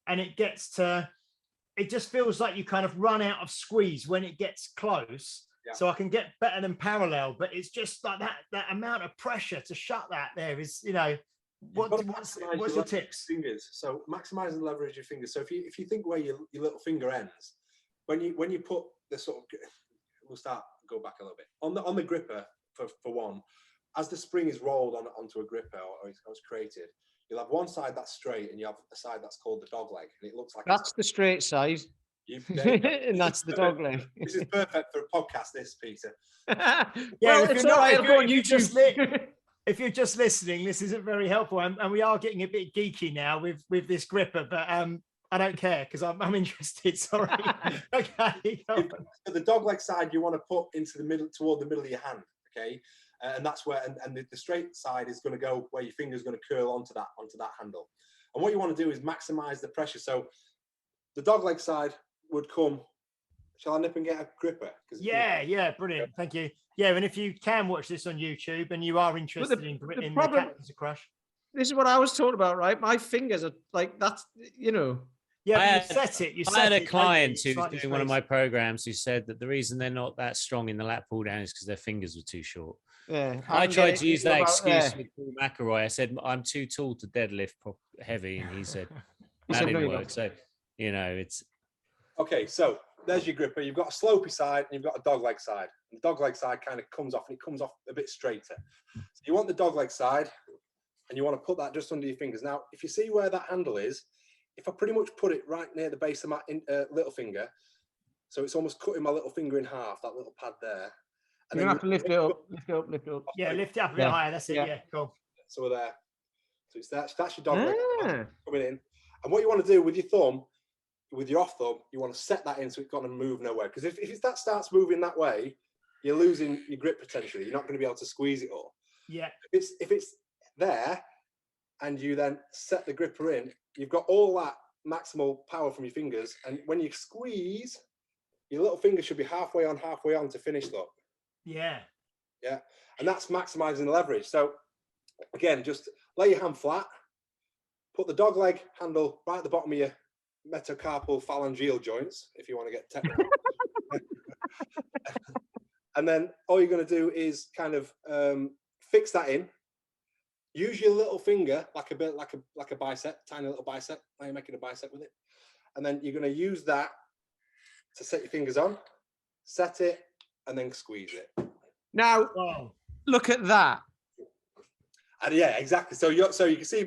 and it just feels like you kind of run out of squeeze when it gets close. Yeah. So I can get better than parallel, but it's just like that amount of pressure to shut that there is, what's your tips? Fingers. So maximizing the leverage of your fingers. So if you think where your little finger ends, when you put the sort of, go back a little bit on the gripper for one, as the spring is rolled onto a gripper or it's created, you'll have one side that's straight and you have a side that's called the dog leg, and it looks like that's the straight side. And that's the dog leg. This is perfect for a podcast, this, Peter. Yeah, well, it's all right. Go on YouTube. If you're just listening, this isn't very helpful, and we are getting a bit geeky now with this gripper, but I don't care because I'm interested. Sorry. Okay. So the dog leg side you want to put into the middle, toward the middle of your hand. Okay. And that's where, and the straight side is going to go where your finger's going to curl onto that handle. And what you want to do is maximize the pressure. So the dog leg side would come. Shall I nip and get a gripper? Yeah, brilliant. Thank you. Yeah, and if you can watch this on YouTube and you are interested in the Captains of Crush. This is what I was talking about, right? My fingers are like that's, Yeah, I had a client who was doing one of my programs who said that the reason they're not that strong in the lat pull down is because their fingers were too short. Yeah, I tried to use that excuse with Paul McElroy. I said, I'm too tall to deadlift heavy. And he said, that didn't work. So, it's. Okay, so there's your gripper. You've got a slopey side and you've got a dog leg side. And the dog leg side kind of comes off, and it comes off a bit straighter. So you want the dog leg side, and you want to put that just under your fingers. Now, if you see where that handle is, if I pretty much put it right near the base of my little finger, so it's almost cutting my little finger in half, that little pad there. And you're going to have to lift it up, lift it up, lift it up. Yeah, lift it up a bit higher. That's it. Yeah, cool. So we're there. So it's that's your dog leg coming in. And what you want to do with your thumb, with your off thumb, you want to set that in so it's going to move nowhere. Because if that starts moving that way, you're losing your grip potentially. You're not going to be able to squeeze it all. Yeah. If it's there, and you then set the gripper in, you've got all that maximal power from your fingers. And when you squeeze, your little finger should be halfway on to finish look. Yeah. Yeah. And that's maximizing the leverage. So again, just lay your hand flat, put the dog leg handle right at the bottom of your metacarpal phalangeal joints, if you want to get technical. And then all you're going to do is kind of fix that in. Use your little finger like a bicep, tiny little bicep. Now you're making a bicep with it. And then you're going to use that to set your fingers on, set it, and then squeeze it. Now, look at that. And yeah, exactly. So you can see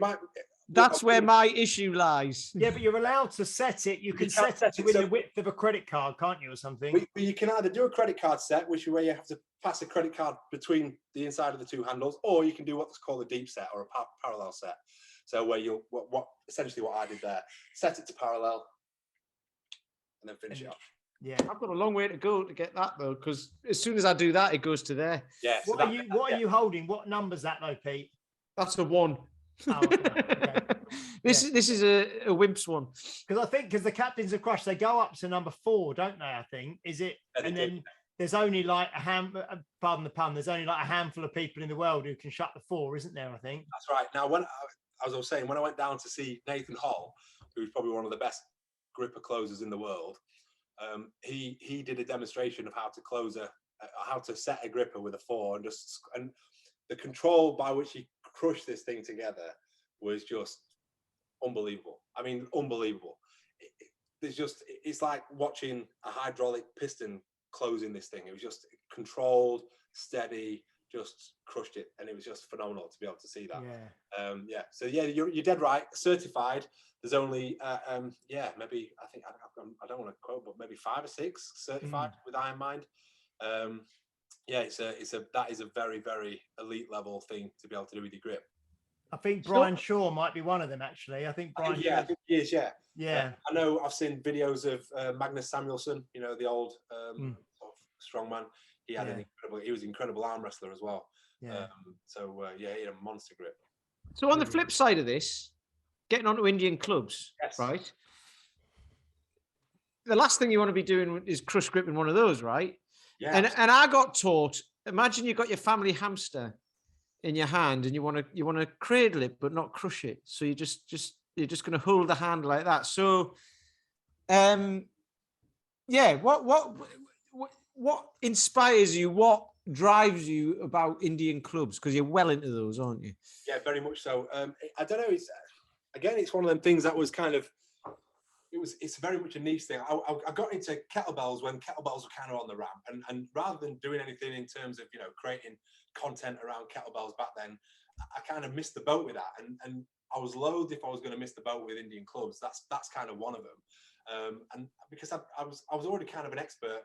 that's where my issue lies. Yeah, but you're allowed to set it. You can set it to within the width of a credit card, can't you, or something? You can either do a credit card set, which is where you have to pass a credit card between the inside of the two handles, or you can do what's called a deep set or a parallel set. So where you'll essentially what I did there, set it to parallel, and then finish it off. Yeah, I've got a long way to go to get that though, because as soon as I do that, it goes to there. Yeah. What are you holding? What number's that though, Pete? That's a 1. Oh, okay. This is a Wimps one. Because the Captains of Crush, they go up to number 4, don't they? I think is it, and then there's only like pardon the pun, there's only like a handful of people in the world who can shut the 4, isn't there? I think that's right. Now, as I was saying, when I went down to see Nathan Hall, who's probably one of the best gripper closers in the world, he did a demonstration of how to close how to set a gripper with a 4, and the control by which he crushed this thing together was just unbelievable. I mean, unbelievable. It's like watching a hydraulic piston closing this thing. It was just controlled, steady, just crushed it, and it was just phenomenal to be able to see that. Yeah. So yeah, you're dead right. Certified. There's only maybe I don't want to quote, but maybe 5 or 6 certified with Iron Mind. That is a very, very elite level thing to be able to do with your grip. I think Brian Shaw might be one of them, actually. I think Brian. I think he is. Yeah. Yeah. I know. I've seen videos of Magnus Samuelsson. You know, the old sort of strongman. He had he was an incredible arm wrestler as well. Yeah. He had a monster grip. So on the flip side of this, getting onto Indian clubs, right? The last thing you want to be doing is crush gripping one of those, right? Yeah. And I got taught. Imagine you've got your family hamster in your hand, and you want to cradle it but not crush it. So you're just going to hold the hand like that. So, what inspires you? What drives you about Indian clubs? Because you're well into those, aren't you? Yeah, very much so. I don't know. It's one of them things that was kind of. It's very much a niche thing. I got into kettlebells when kettlebells were kind of on the ramp, and rather than doing anything in terms of creating content around kettlebells back then, I kind of missed the boat with that, and I was loath if I was going to miss the boat with Indian clubs. That's kind of one of them, and because I was already kind of an expert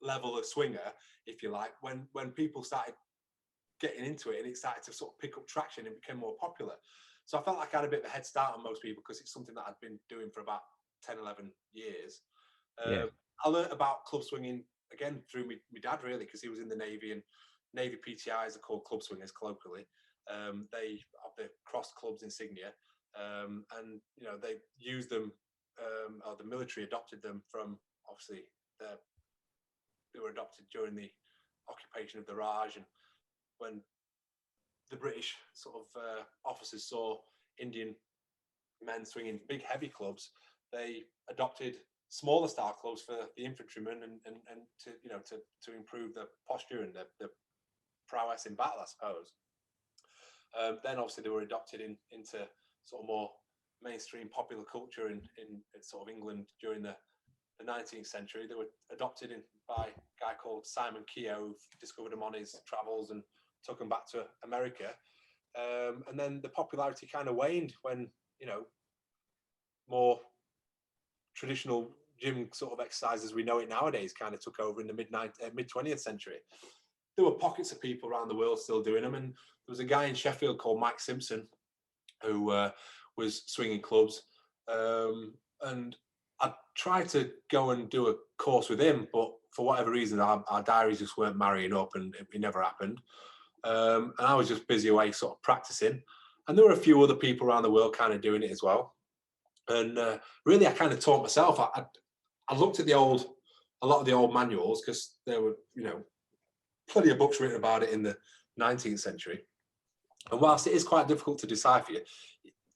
level of swinger, if you like, when people started getting into it and it started to sort of pick up traction, it became more popular. So I felt like I had a bit of a head start on most people because it's something that I'd been doing for about 10, 11 years. I learned about club swinging, again, through my dad, really, because he was in the Navy, and Navy PTIs are called club swingers colloquially. They have the cross clubs insignia, and they used them, or the military adopted them from, obviously, they were adopted during the occupation of the Raj, and when the British sort of officers saw Indian men swinging big heavy clubs, they adopted smaller style clubs for the infantrymen and to improve the posture and the prowess in battle, I suppose. Then obviously they were adopted into sort of more mainstream popular culture in sort of England during the the 19th century. They were adopted by a guy called Simon Keogh, who discovered them on his travels and took them back to America. And then the popularity kind of waned when, you know, more traditional gym sort of exercises we know it nowadays kind of took over in the mid 20th century. There were pockets of people around the world still doing them, and there was a guy in Sheffield called Mike Simpson who was swinging clubs, and I tried to go and do a course with him, but for whatever reason our diaries just weren't marrying up, and it never happened. And I was just busy away sort of practicing, and there were a few other people around the world kind of doing it as well. And really I kind of taught myself. I looked at a lot of the old manuals, because there were, you know, plenty of books written about it in the 19th century. And whilst it is quite difficult to decipher,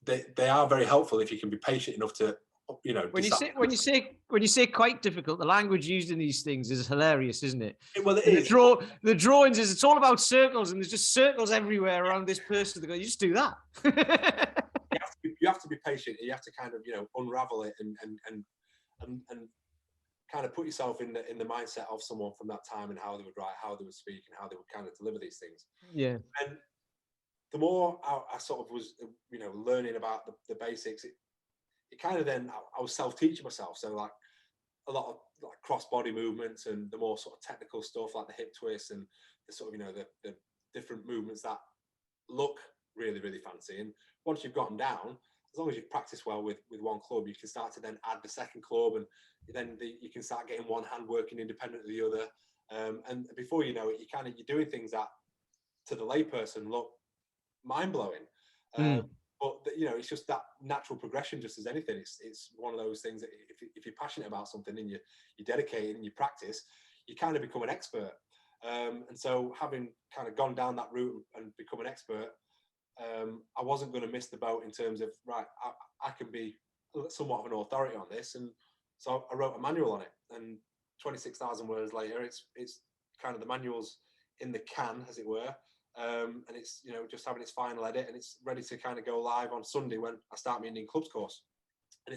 they are very helpful if you can be patient enough to, you know. When you say quite difficult, the language used in these things is hilarious, isn't it? Well, it is. The drawings is, it's all about circles, and there's just circles everywhere around this person. They go, you just do that. You have to be patient. You have to kind of, you know, unravel it and kind of put yourself in the mindset of someone from that time, and how they would write, how they would speak, and how they would kind of deliver these things. Yeah. And the more I sort of was, you know, learning about the basics, it kind of then I was self-teaching myself. So like a lot of like cross-body movements, and the more sort of technical stuff like the hip twists, and the sort of, you know, the different movements that look really, really fancy. And once you've gotten down, as long as you've practiced well with one club, you can start to then add the second club, and then you can start getting one hand working independent of the other. And before you know it, you're doing things that to the layperson look mind-blowing. But you know, it's just that natural progression, just as anything. It's one of those things that if you're passionate about something and you're dedicated and you practice, you kind of become an expert. And so having kind of gone down that route and become an expert, I wasn't going to miss the boat in terms of, right, I can be somewhat of an authority on this. And so I wrote a manual on it, and 26,000 words later, it's kind of the manual's in the can, as it were. And it's, you know, just having its final edit, and it's ready to kind of go live on Sunday when I start my Indian Clubs course.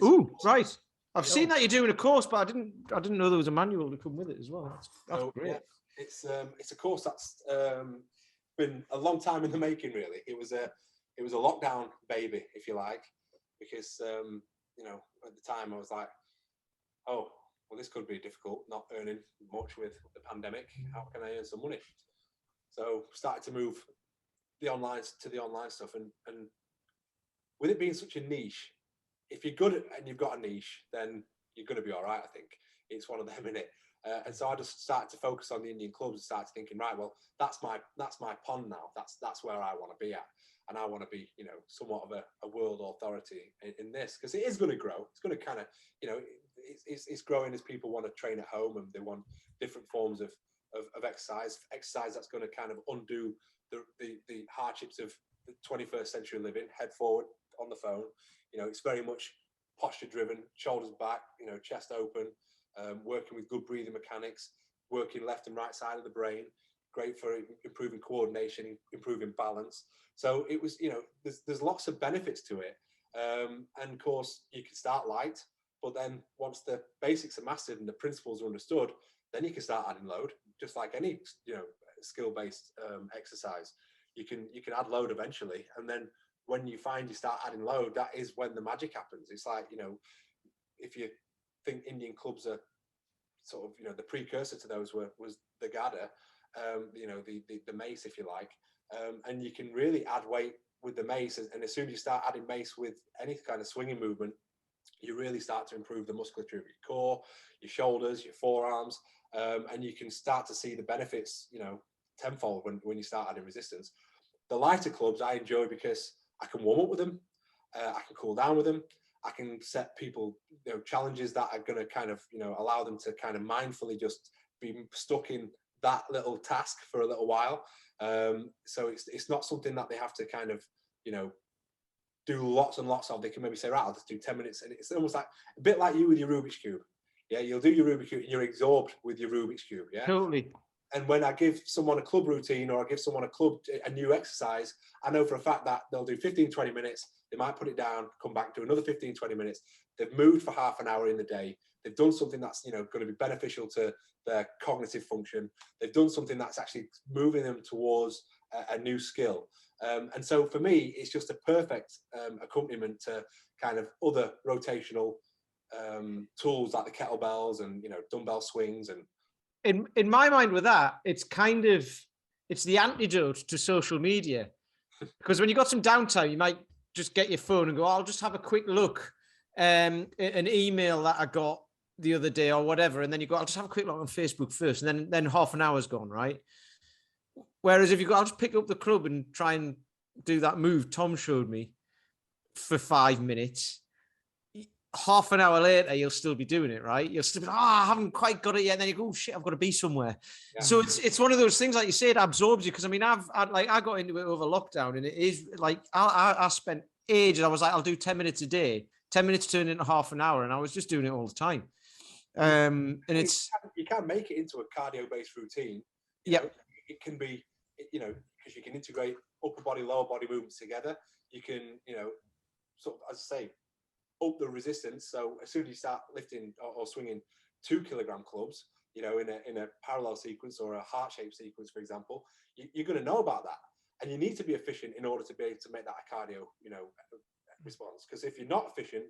Ooh, right. I've seen that you're doing a course, but I didn't know there was a manual to come with it as well. That's great. Yeah, it's a course that's been a long time in the making, really. It was a lockdown baby, if you like, because you know, at the time I was like, oh, well, this could be difficult, not earning much with the pandemic. How can I earn some money? So started to move the online stuff, and with it being such a niche, if you're good at and you've got a niche, then you're going to be all right. I think it's one of them, in it. And so I just started to focus on the Indian clubs and started thinking, right, well, that's my pond now. That's where I want to be at, and I want to be, you know, somewhat of a world authority in this, because it is going to grow. It's going to kind of, you know, it's growing as people want to train at home, and they want different forms of exercise that's going to kind of undo the hardships of the 21st century living. Head forward on the phone. You know, it's very much posture driven, shoulders back, you know, chest open, working with good breathing mechanics, working left and right side of the brain, great for improving coordination, improving balance. So it was, you know, there's lots of benefits to it. And of course you can start light, but then once the basics are mastered and the principles are understood, then you can start adding load, just like any, you know, skill-based exercise. You can add load eventually, and then when you find you start adding load, that is when the magic happens. It's like, you know, if you think Indian clubs are sort of, you know, the precursor to those was the Gada, you know, the mace, if you like, and you can really add weight with the mace, and as soon as you start adding mace with any kind of swinging movement, you really start to improve the musculature of your core, your shoulders, your forearms, and you can start to see the benefits, you know, tenfold when you start adding resistance. The lighter clubs I enjoy because I can warm up with them, I can cool down with them, I can set people, you know, challenges that are going to kind of, you know, allow them to kind of mindfully just be stuck in that little task for a little while. So it's not something that they have to kind of, you know, do lots and lots of. They can maybe say, right, I'll just do 10 minutes. And it's almost like a bit like you with your Rubik's Cube. Yeah, you'll do your Rubik's Cube and you're absorbed with your Rubik's Cube. Yeah, Totally. And when I give someone a club routine, or I give someone a new exercise, I know for a fact that they'll do 15, 20 minutes. They might put it down, come back, do another 15, 20 minutes. They've moved for half an hour in the day. They've done something that's, you know, going to be beneficial to their cognitive function. They've done something that's actually moving them towards a new skill. And so for me, it's just a perfect accompaniment to kind of other rotational tools like the kettlebells and, you know, dumbbell swings. And in my mind with that, it's the antidote to social media, because when you got some downtime, you might just get your phone and go, I'll just have a quick look, an email that I got the other day or whatever, and then you go, I'll just have a quick look on Facebook first, and then half an hour's gone, right? Whereas if you go, I'll just pick up the club and try and do that move Tom showed me for 5 minutes. Half an hour later, you'll still be doing it, right? You'll still be, I haven't quite got it yet. And then you go, oh, shit, I've got to be somewhere. Yeah. So it's one of those things, like you say, it absorbs you. Because I mean, I got into it over lockdown, and it is like I spent ages. I was like, I'll do 10 minutes a day. 10 minutes turned into half an hour, and I was just doing it all the time. And it's you can make it into a cardio-based routine. Yeah, it can be, you know, because you can integrate upper body, lower body movements together. You can, you know, sort of, as I say, up the resistance. So as soon as you start lifting or swinging 2 kilogram clubs, you know, in a parallel sequence or a heart-shaped sequence, for example, you're going to know about that, and you need to be efficient in order to be able to make that a cardio, you know, response. Because if you're not efficient,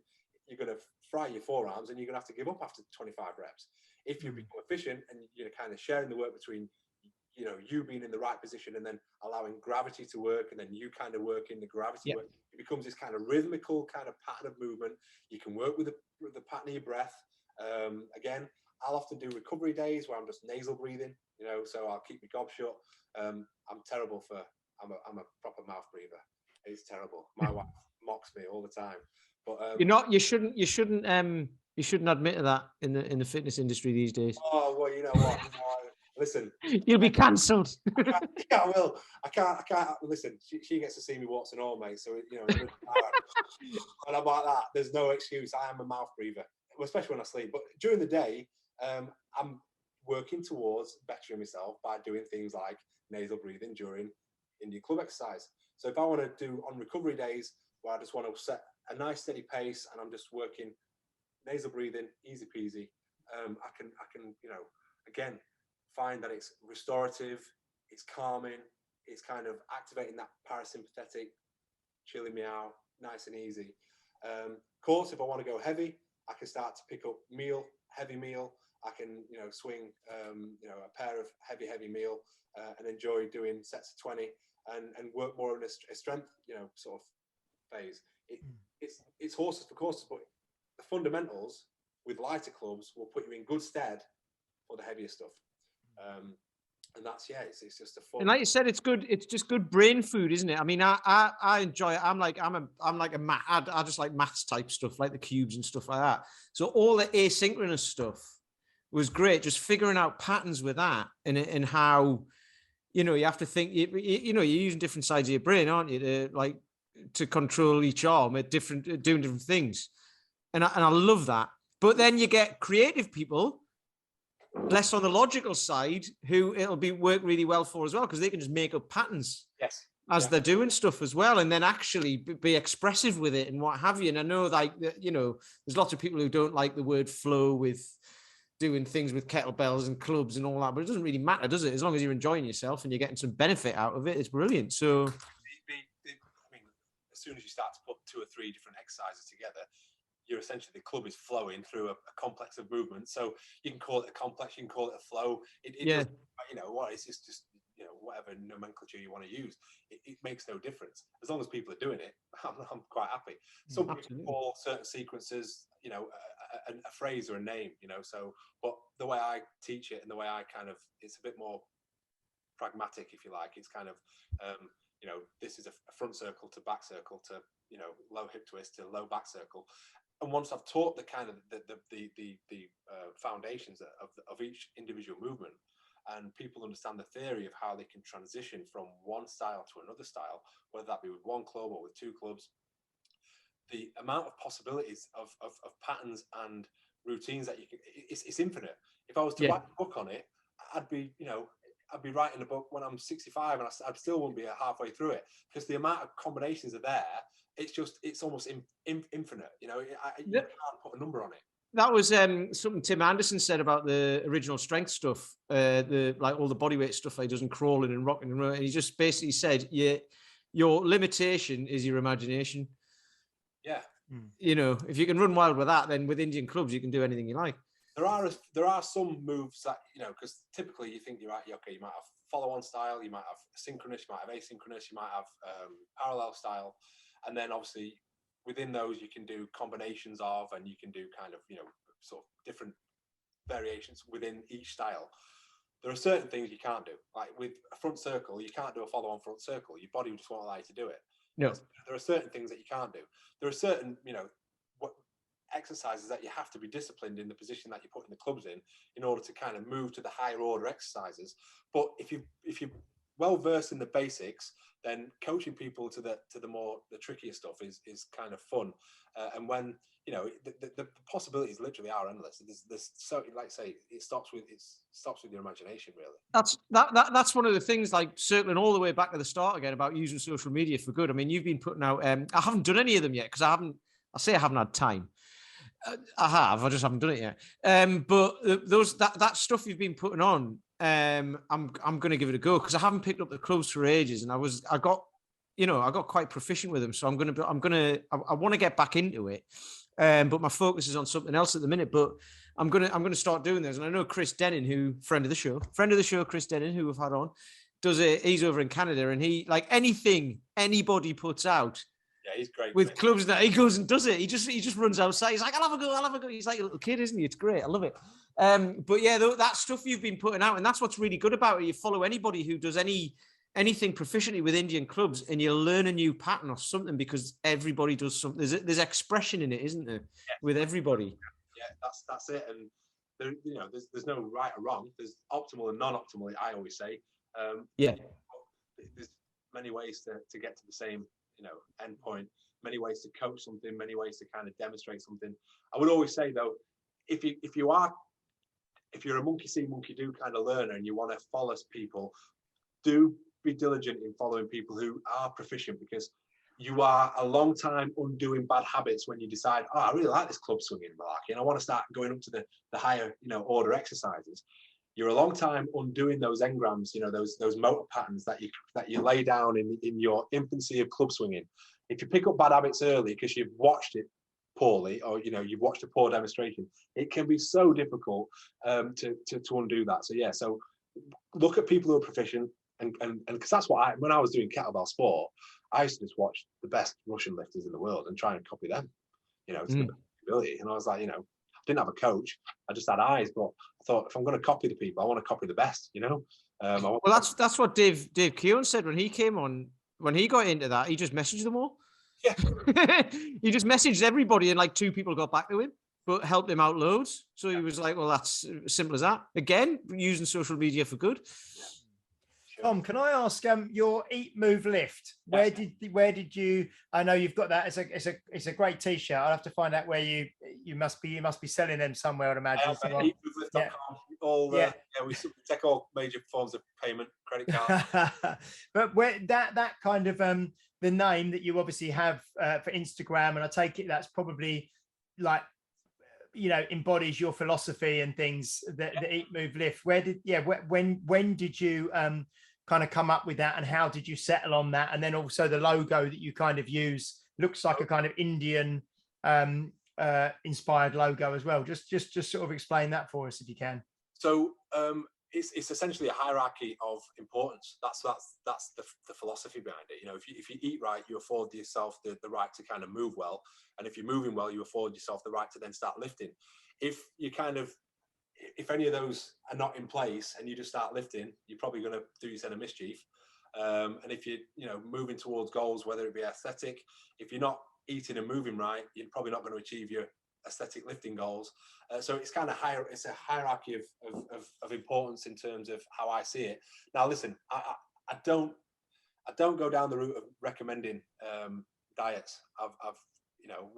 you're going to fry your forearms, and you're going to have to give up after 25 reps. If you become efficient and you're kind of sharing the work between, you know, you being in the right position and then allowing gravity to work, and then you kind of work in the gravity work, it becomes this kind of rhythmical kind of pattern of movement. You can work with the pattern of your breath. Again, I'll often do recovery days where I'm just nasal breathing, you know, so I'll keep my gob shut. I'm terrible for, I'm a proper mouth breather. It's terrible. My wife mocks me all the time. But you shouldn't admit to that in the fitness industry these days. Oh, well, you know what? Listen, you'll be cancelled. I will. I can't. Listen, she gets to see me warts and all, mate. So, you know, and about that, there's no excuse. I am a mouth breather, especially when I sleep. But during the day, I'm working towards bettering myself by doing things like nasal breathing during Indian club exercise. So if I want to do on recovery days where I just want to set a nice steady pace and I'm just working nasal breathing, easy peasy, I can, you know, again, find that it's restorative, it's calming, it's kind of activating that parasympathetic, chilling me out, nice and easy. Of course, if I want to go heavy, I can start to pick up heavy meal. I can, you know, swing, you know, a pair of heavy meal and enjoy doing sets of 20 and work more in a strength, you know, sort of phase. It's horses for courses, but the fundamentals with lighter clubs will put you in good stead for the heavier stuff. And that's, it's just a fun. And like you said, it's good. It's just good brain food, isn't it? I mean, I enjoy it. I'm like a math. I just like maths type stuff, like the cubes and stuff like that. So all the asynchronous stuff was great. Just figuring out patterns with that and how, you know, you have to think. You know, you're using different sides of your brain, aren't you? To control each arm at doing different things. And I love that. But then you get creative people, less on the logical side, who it'll work really well for as well, because they can just make up patterns as they're doing stuff as well, and then actually be expressive with it and what have you. And I know, like, you know, there's lots of people who don't like the word flow with doing things with kettlebells and clubs and all that, but it doesn't really matter, does it? As long as you're enjoying yourself and you're getting some benefit out of it, it's brilliant. So, I mean, as soon as you start to put 2 or 3 different exercises together, you're essentially, the club is flowing through a complex of movement. So you can call it a complex, you can call it a flow. It does, you know what, it's just, you know, whatever nomenclature you want to use, it makes no difference. As long as people are doing it, I'm quite happy. Some people call certain sequences, you know, a phrase or a name, you know, so, but the way I teach it and the way I kind of, it's a bit more pragmatic, if you like. It's kind of, you know, this is a front circle to back circle to, you know, low hip twist to low back circle. And once I've taught the kind of the foundations of each individual movement, and people understand the theory of how they can transition from one style to another style, whether that be with 1 club or with 2 clubs, the amount of possibilities of patterns and routines that you can, it's infinite. If I was to write a book on it, I'd be writing a book when I'm 65 and I still won't be halfway through it, because the amount of combinations are there. It's almost infinite, you know. You can't put a number on it. that was something Tim Anderson said about the original strength stuff, the like all the bodyweight stuff he does in crawling and rocking and rolling. And he just basically said, yeah, your limitation is your imagination. Yeah. You know, if you can run wild with that, then with Indian clubs you can do anything you like. There are some moves that, you know, because typically you think you're right. Okay, you might have follow-on style, you might have synchronous, you might have asynchronous, you might have parallel style, and then obviously within those you can do combinations of, and you can do kind of, you know, sort of different variations within each style. There are certain things you can't do, like with a front circle, you can't do a follow-on front circle. Your body just won't allow you to do it. No. There are certain things that you can't do. There are certain, you know, exercises that you have to be disciplined in the position that you're putting the clubs in order to kind of move to the higher order exercises. But if you're well versed in the basics, then coaching people to the trickier stuff is kind of fun. And when, you know, the possibilities literally are endless. There's so, like I say, it stops with your imagination, really. That's one of the things, like circling all the way back to the start again about using social media for good. I mean, you've been putting out. I haven't done any of them yet because I haven't had time. I just haven't done it yet. But that stuff you've been putting on, I'm going to give it a go because I haven't picked up the clubs for ages, and I got quite proficient with them. So I want to get back into it. But my focus is on something else at the minute. But I'm gonna start doing those. And I know Chris Denning, friend of the show, Chris Denning, who we've had on, does it. He's over in Canada, and he, like, anything anybody puts out. Yeah, he's great with clubs that he goes and does it. He just runs outside. He's like, I'll have a go. He's like a little kid, isn't he? It's great. I love it. But yeah, that stuff you've been putting out, and that's what's really good about it. You follow anybody who does anything proficiently with Indian clubs, and you learn a new pattern or something because everybody does something. There's expression in it, isn't there? Yeah. With everybody. Yeah, that's it. And there, you know, there's no right or wrong. There's optimal and non-optimal, I always say. There's many ways to get to the same, you know, end point, many ways to coach something, many ways to kind of demonstrate something. I would always say though, if you're a monkey see, monkey do kind of learner and you want to follow people, do be diligent in following people who are proficient, because you are a long time undoing bad habits when you decide, I really like this club swinging malarkey and I want to start going up to the higher, you know, order exercises. You're a long time undoing those engrams, you know, those motor patterns that you lay down in your infancy of club swinging. If you pick up bad habits early because you've watched it poorly, or, you know, you've watched a poor demonstration, it can be so difficult to undo that. So yeah, so look at people who are proficient, and because that's what when I was doing kettlebell sport, I used to just watch the best Russian lifters in the world and try and copy them, you know, to the best ability. And I was like, you know, I didn't have a coach, I just had eyes, but I thought, if I'm going to copy the people, I want to copy the best, you know. Well, that's what Dave Keown said when he came on. When he got into that, he just messaged them all. Yeah. He just messaged everybody, and like 2 people got back to him, but helped him out loads. So he was like, well, that's as simple as that. Again, using social media for good. Tom, can I ask your Eat Move Lift? Where did you? I know you've got that. It's a great T-shirt. I'll have to find out where you must be selling them somewhere, I'd imagine. We take all major forms of payment, credit card. But where that kind of the name that you obviously have for Instagram, and I take it that's probably like, you know, embodies your philosophy and things, the Eat Move Lift. When did you kind of come up with that, and how did you settle on that? And then also the logo that you kind of use looks like a kind of Indian inspired logo as well. Just sort of explain that for us if you can. So it's essentially a hierarchy of importance. That's the philosophy behind it. You know, if you eat right, you afford yourself the right to kind of move well, and if you're moving well, you afford yourself the right to then start lifting. If any of those are not in place and you just start lifting, you're probably going to do yourself a mischief. And if you're, you know, moving towards goals, whether it be aesthetic, if you're not eating and moving right, you're probably not going to achieve your aesthetic lifting goals. So it's kind of higher. It's a hierarchy of importance in terms of how I see it. Now, listen, I don't go down the route of recommending diets. I've you know,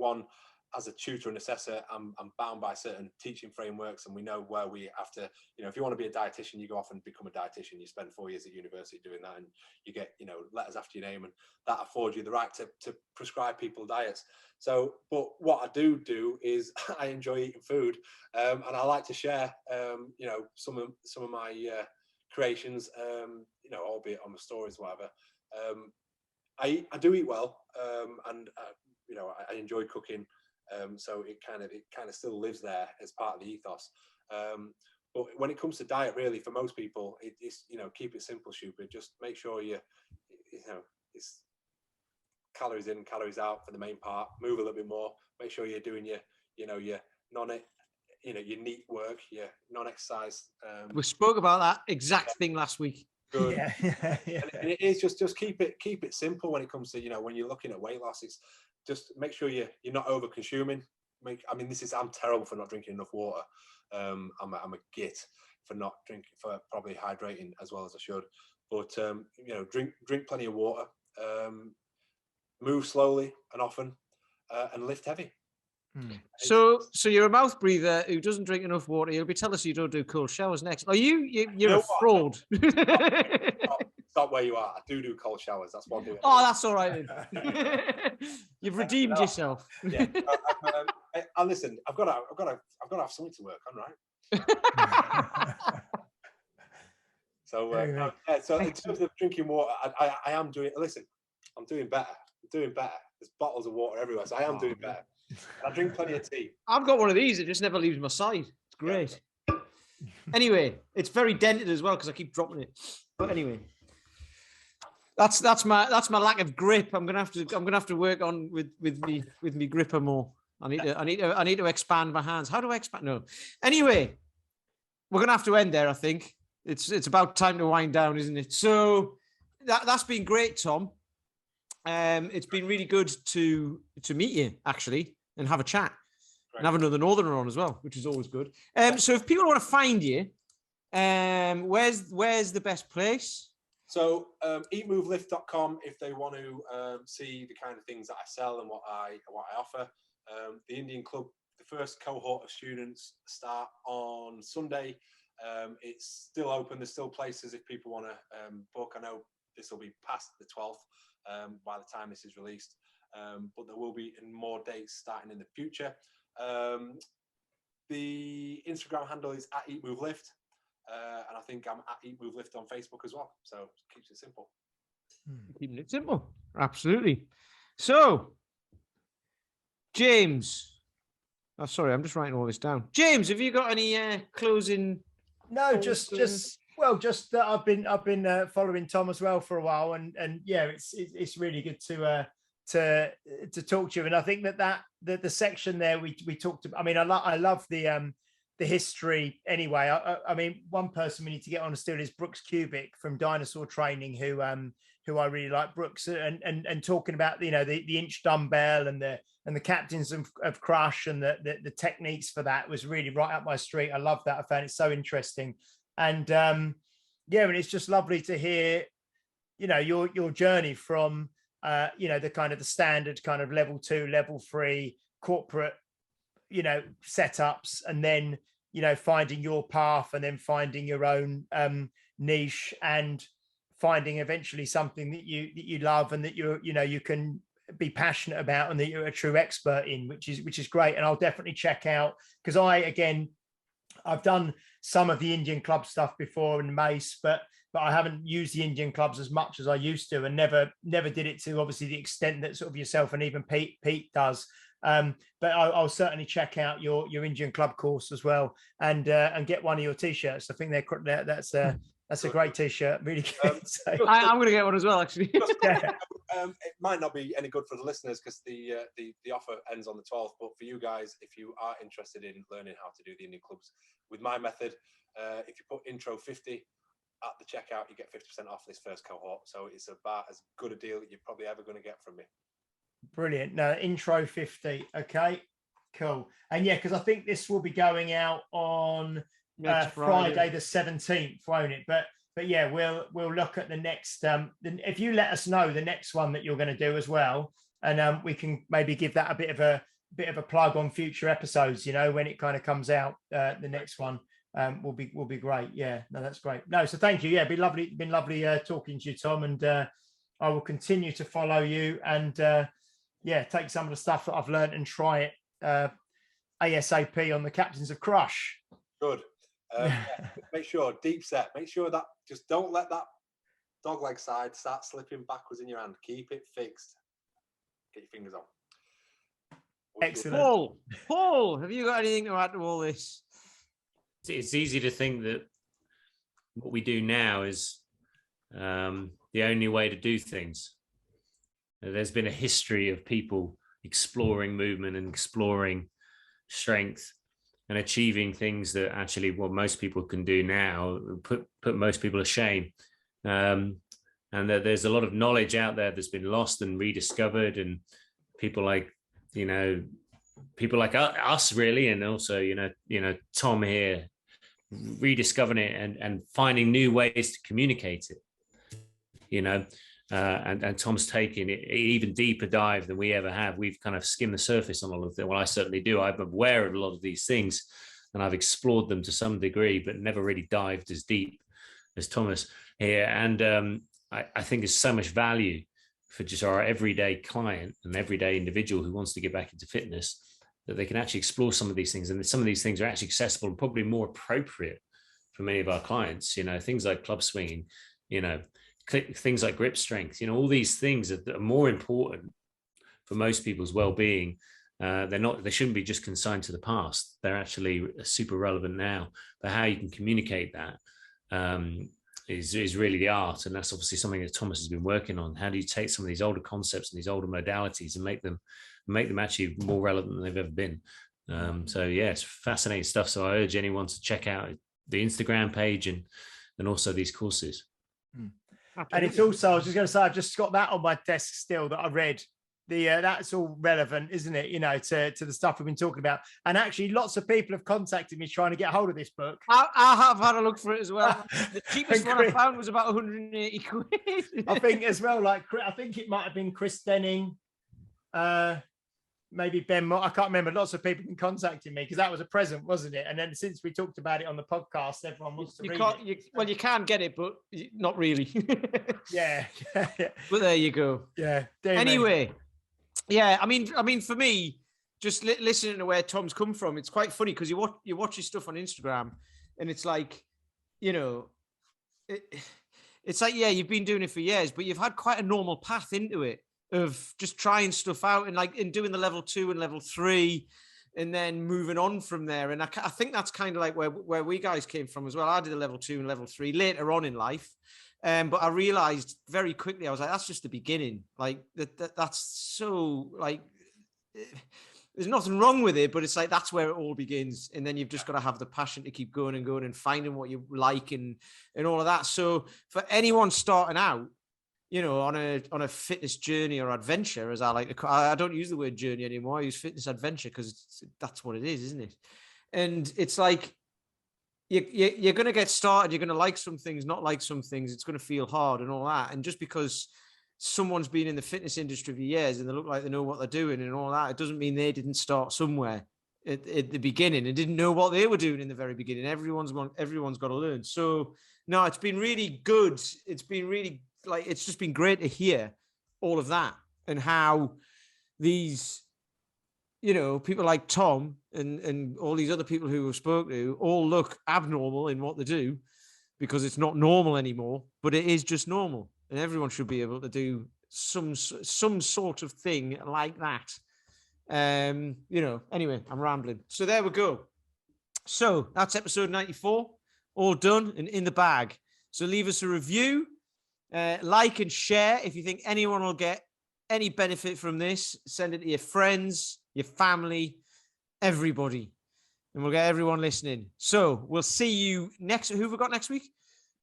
as a tutor and assessor, I'm bound by certain teaching frameworks, and we know where we have to, if you want to be a dietitian, you go off and become a dietitian. You spend 4 years at university doing that, and you get, letters after your name, and that affords you the right to prescribe people diets. So, but what I do is I enjoy eating food, and I like to share, some of my creations, albeit on the stories, whatever. I do eat well, and I enjoy cooking. So it kind of still lives there as part of the ethos. But when it comes to diet, really, for most people, it's keep it simple, stupid. Just make sure it's calories in, calories out for the main part. Move a little bit more. Make sure you're doing your neat work, your non-exercise. We spoke about that exact thing last week. Good. Yeah. And it is just keep it simple when it comes to when you're looking at weight loss. It's just make sure you're not over consuming. I'm terrible for not drinking enough water. I'm a git for not drinking, for probably hydrating as well as I should. But drink plenty of water. Move slowly and often, and lift heavy. So you're a mouth breather who doesn't drink enough water. You'll be telling us you don't do cold showers next. Are you're a fraud? Stop where you are. I do cold showers. That's what I do. Oh, that's all right then. You've redeemed yourself. Yeah. And listen, I've got to have something to work on, right? So so in terms of drinking water, I am doing. Listen, I'm doing better. There's bottles of water everywhere, so I am doing better. I drink plenty of tea. I've got one of these. It just never leaves my side. It's great. Yeah. Anyway, it's very dented as well because I keep dropping it. But anyway, that's my lack of grip. I'm gonna have to work on with me gripper more. I need to expand my hands. How do I expand? No. Anyway, we're gonna have to end there. I think it's about time to wind down, isn't it? So that's been great, Tom. It's been really good to meet you actually and have a chat. Right. And have another Northerner on as well, which is always good. So if people want to find you, where's the best place? So eatmovelift.com if they want to see the kind of things that I sell and what I offer. The Indian Club, the first cohort of students start on Sunday. It's still open. There's still places if people want to book. I know this will be past the 12th by the time this is released, but there will be more dates starting in the future. The Instagram handle is @eatmovelift, and I think I'm @eatmovelift on Facebook as well. So it keeps it simple. Keeping it simple, absolutely. So, James, sorry, I'm just writing all this down. James, have you got any closing? No, just that I've been following Tom as well for a while, and yeah, it's really good to talk to you. And I think that the section there we talked about. I mean, I love the history anyway. I mean, one person we need to get on still is Brooks Kubik from Dinosaur Training, who I really like. Brooks and talking about the inch dumbbell and the captains of Crush and the techniques for that was really right up my street. I love that. I found it so interesting. And and it's just lovely to hear, your journey from, the kind of the standard kind of level 2, level 3 corporate, setups, and then, finding your path and then finding your own niche and finding eventually something that you love and that you can be passionate about and that you're a true expert in, which is great. And I'll definitely check out, because I've done some of the Indian club stuff before in Mace, but I haven't used the Indian clubs as much as I used to, and never did it to obviously the extent that sort of yourself and even Pete does. But I'll certainly check out your Indian club course as well, and get one of your t-shirts. I think that's a great t-shirt, really good. I'm going to get one as well, actually. It might not be any good for the listeners because the offer ends on the 12th, but for you guys, if you are interested in learning how to do the Indian clubs with my method, if you put intro 50 at the checkout, you get 50% off this first cohort. So it's about as good a deal that you're probably ever going to get from me. Brilliant. No, intro 50. Okay, cool. And yeah, because I think this will be going out on Friday the 17th, won't it? But yeah, we'll look at the next. If you let us know the next one that you're going to do as well, and we can maybe give that a bit of bit of a plug on future episodes, when it kind of comes out, the next one will be great. Yeah, no, that's great. No, so thank you. Yeah, been lovely talking to you, Tom, and I will continue to follow you and take some of the stuff that I've learned and try it ASAP on the Captains of Crush. Good. Make sure deep set. Make sure that just don't let that dog leg side start slipping backwards in your hand. Keep it fixed. Get your fingers on. Excellent. Paul, have you got anything to add to all this? It's easy to think that what we do now is the only way to do things. There's been a history of people exploring movement and exploring strength and achieving things that actually what most people can do now put most people to shame. And that there's a lot of knowledge out there that's been lost and rediscovered, and people like us really, and also Tom here rediscovering it and finding new ways to communicate it, and Tom's taking it even deeper dive than we ever have. We've kind of skimmed the surface on all of them. Well, I certainly do. I'm aware of a lot of these things and I've explored them to some degree, but never really dived as deep as Thomas here. And I think there's so much value for just our everyday client and everyday individual who wants to get back into fitness, that they can actually explore some of these things. And some of these things are actually accessible and probably more appropriate for many of our clients, things like club swinging, things like grip strength, all these things that are more important for most people's well-being. They shouldn't be just consigned to the past. They're actually super relevant now. But how you can communicate that is really the art. And that's obviously something that Thomas has been working on. How do you take some of these older concepts and these older modalities and make them actually more relevant than they've ever been? It's fascinating stuff. So I urge anyone to check out the Instagram page and also these courses. And it's also, I was just going to say, I've just got that on my desk still that I read. That's all relevant, isn't it? To the stuff we've been talking about. And actually, lots of people have contacted me trying to get hold of this book. I have had a look for it as well. The cheapest one I found was about 180 quid. I think as well, I think it might have been Chris Denning, maybe Ben Moore. I can't remember. Lots of people have been contacting me because that was a present, wasn't it? And then since we talked about it on the podcast, everyone wants to read it. You can get it, but not really. Yeah. But there you go. Yeah. Anyway. Yeah, I mean, for me, just listening to where Tom's come from, it's quite funny because you watch his stuff on Instagram, and it's like, it's like, yeah, you've been doing it for years, but you've had quite a normal path into it of just trying stuff out and doing the level 2 and level 3, and then moving on from there. And I think that's kind of like where we guys came from as well. I did a level 2 and level 3 later on in life. But I realized very quickly, I was like, that's just the beginning. Like that's so like, there's nothing wrong with it, but it's like, that's where it all begins. And then you've just got to have the passion to keep going and going and finding what you like and all of that. So for anyone starting out, on a fitness journey or adventure, as I like to call, I don't use the word journey anymore. I use fitness adventure because that's what it is, isn't it? And it's like, you're going to get started. You're going to like some things, not like some things. It's going to feel hard and all that. And just because someone's been in the fitness industry for years and they look like they know what they're doing and all that, it doesn't mean they didn't start somewhere at the beginning and didn't know what they were doing in the very beginning. Everyone's got to learn. So no, it's been really good. It's been really it's just been great to hear all of that and how these, people like Tom and all these other people who we've spoken to all look abnormal in what they do because it's not normal anymore, but it is just normal. And everyone should be able to do some sort of thing like that. Anyway, I'm rambling. So there we go. So that's episode 94, all done and in the bag. So leave us a review, like and share. If you think anyone will get any benefit from this, send it to your friends, your family, everybody, and we'll get everyone listening. So we'll see you next. Who have we got next week?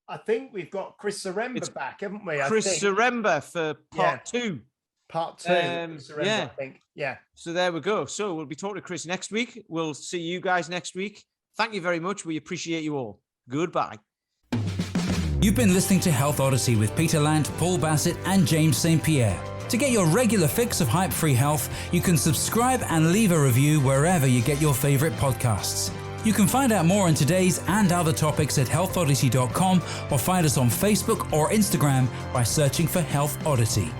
I think we've got Chris Zaremba back, haven't we? Chris Zaremba for part 2. Part 2. Zaremba, I think. Yeah. So there we go. So we'll be talking to Chris next week. We'll see you guys next week. Thank you very much. We appreciate you all. Goodbye. You've been listening to Health Odyssey with Peter Lant, Paul Bassett, and James St. Pierre. To get your regular fix of hype-free health, you can subscribe and leave a review wherever you get your favorite podcasts. You can find out more on today's and other topics at healthodyssey.com or find us on Facebook or Instagram by searching for Health Odyssey.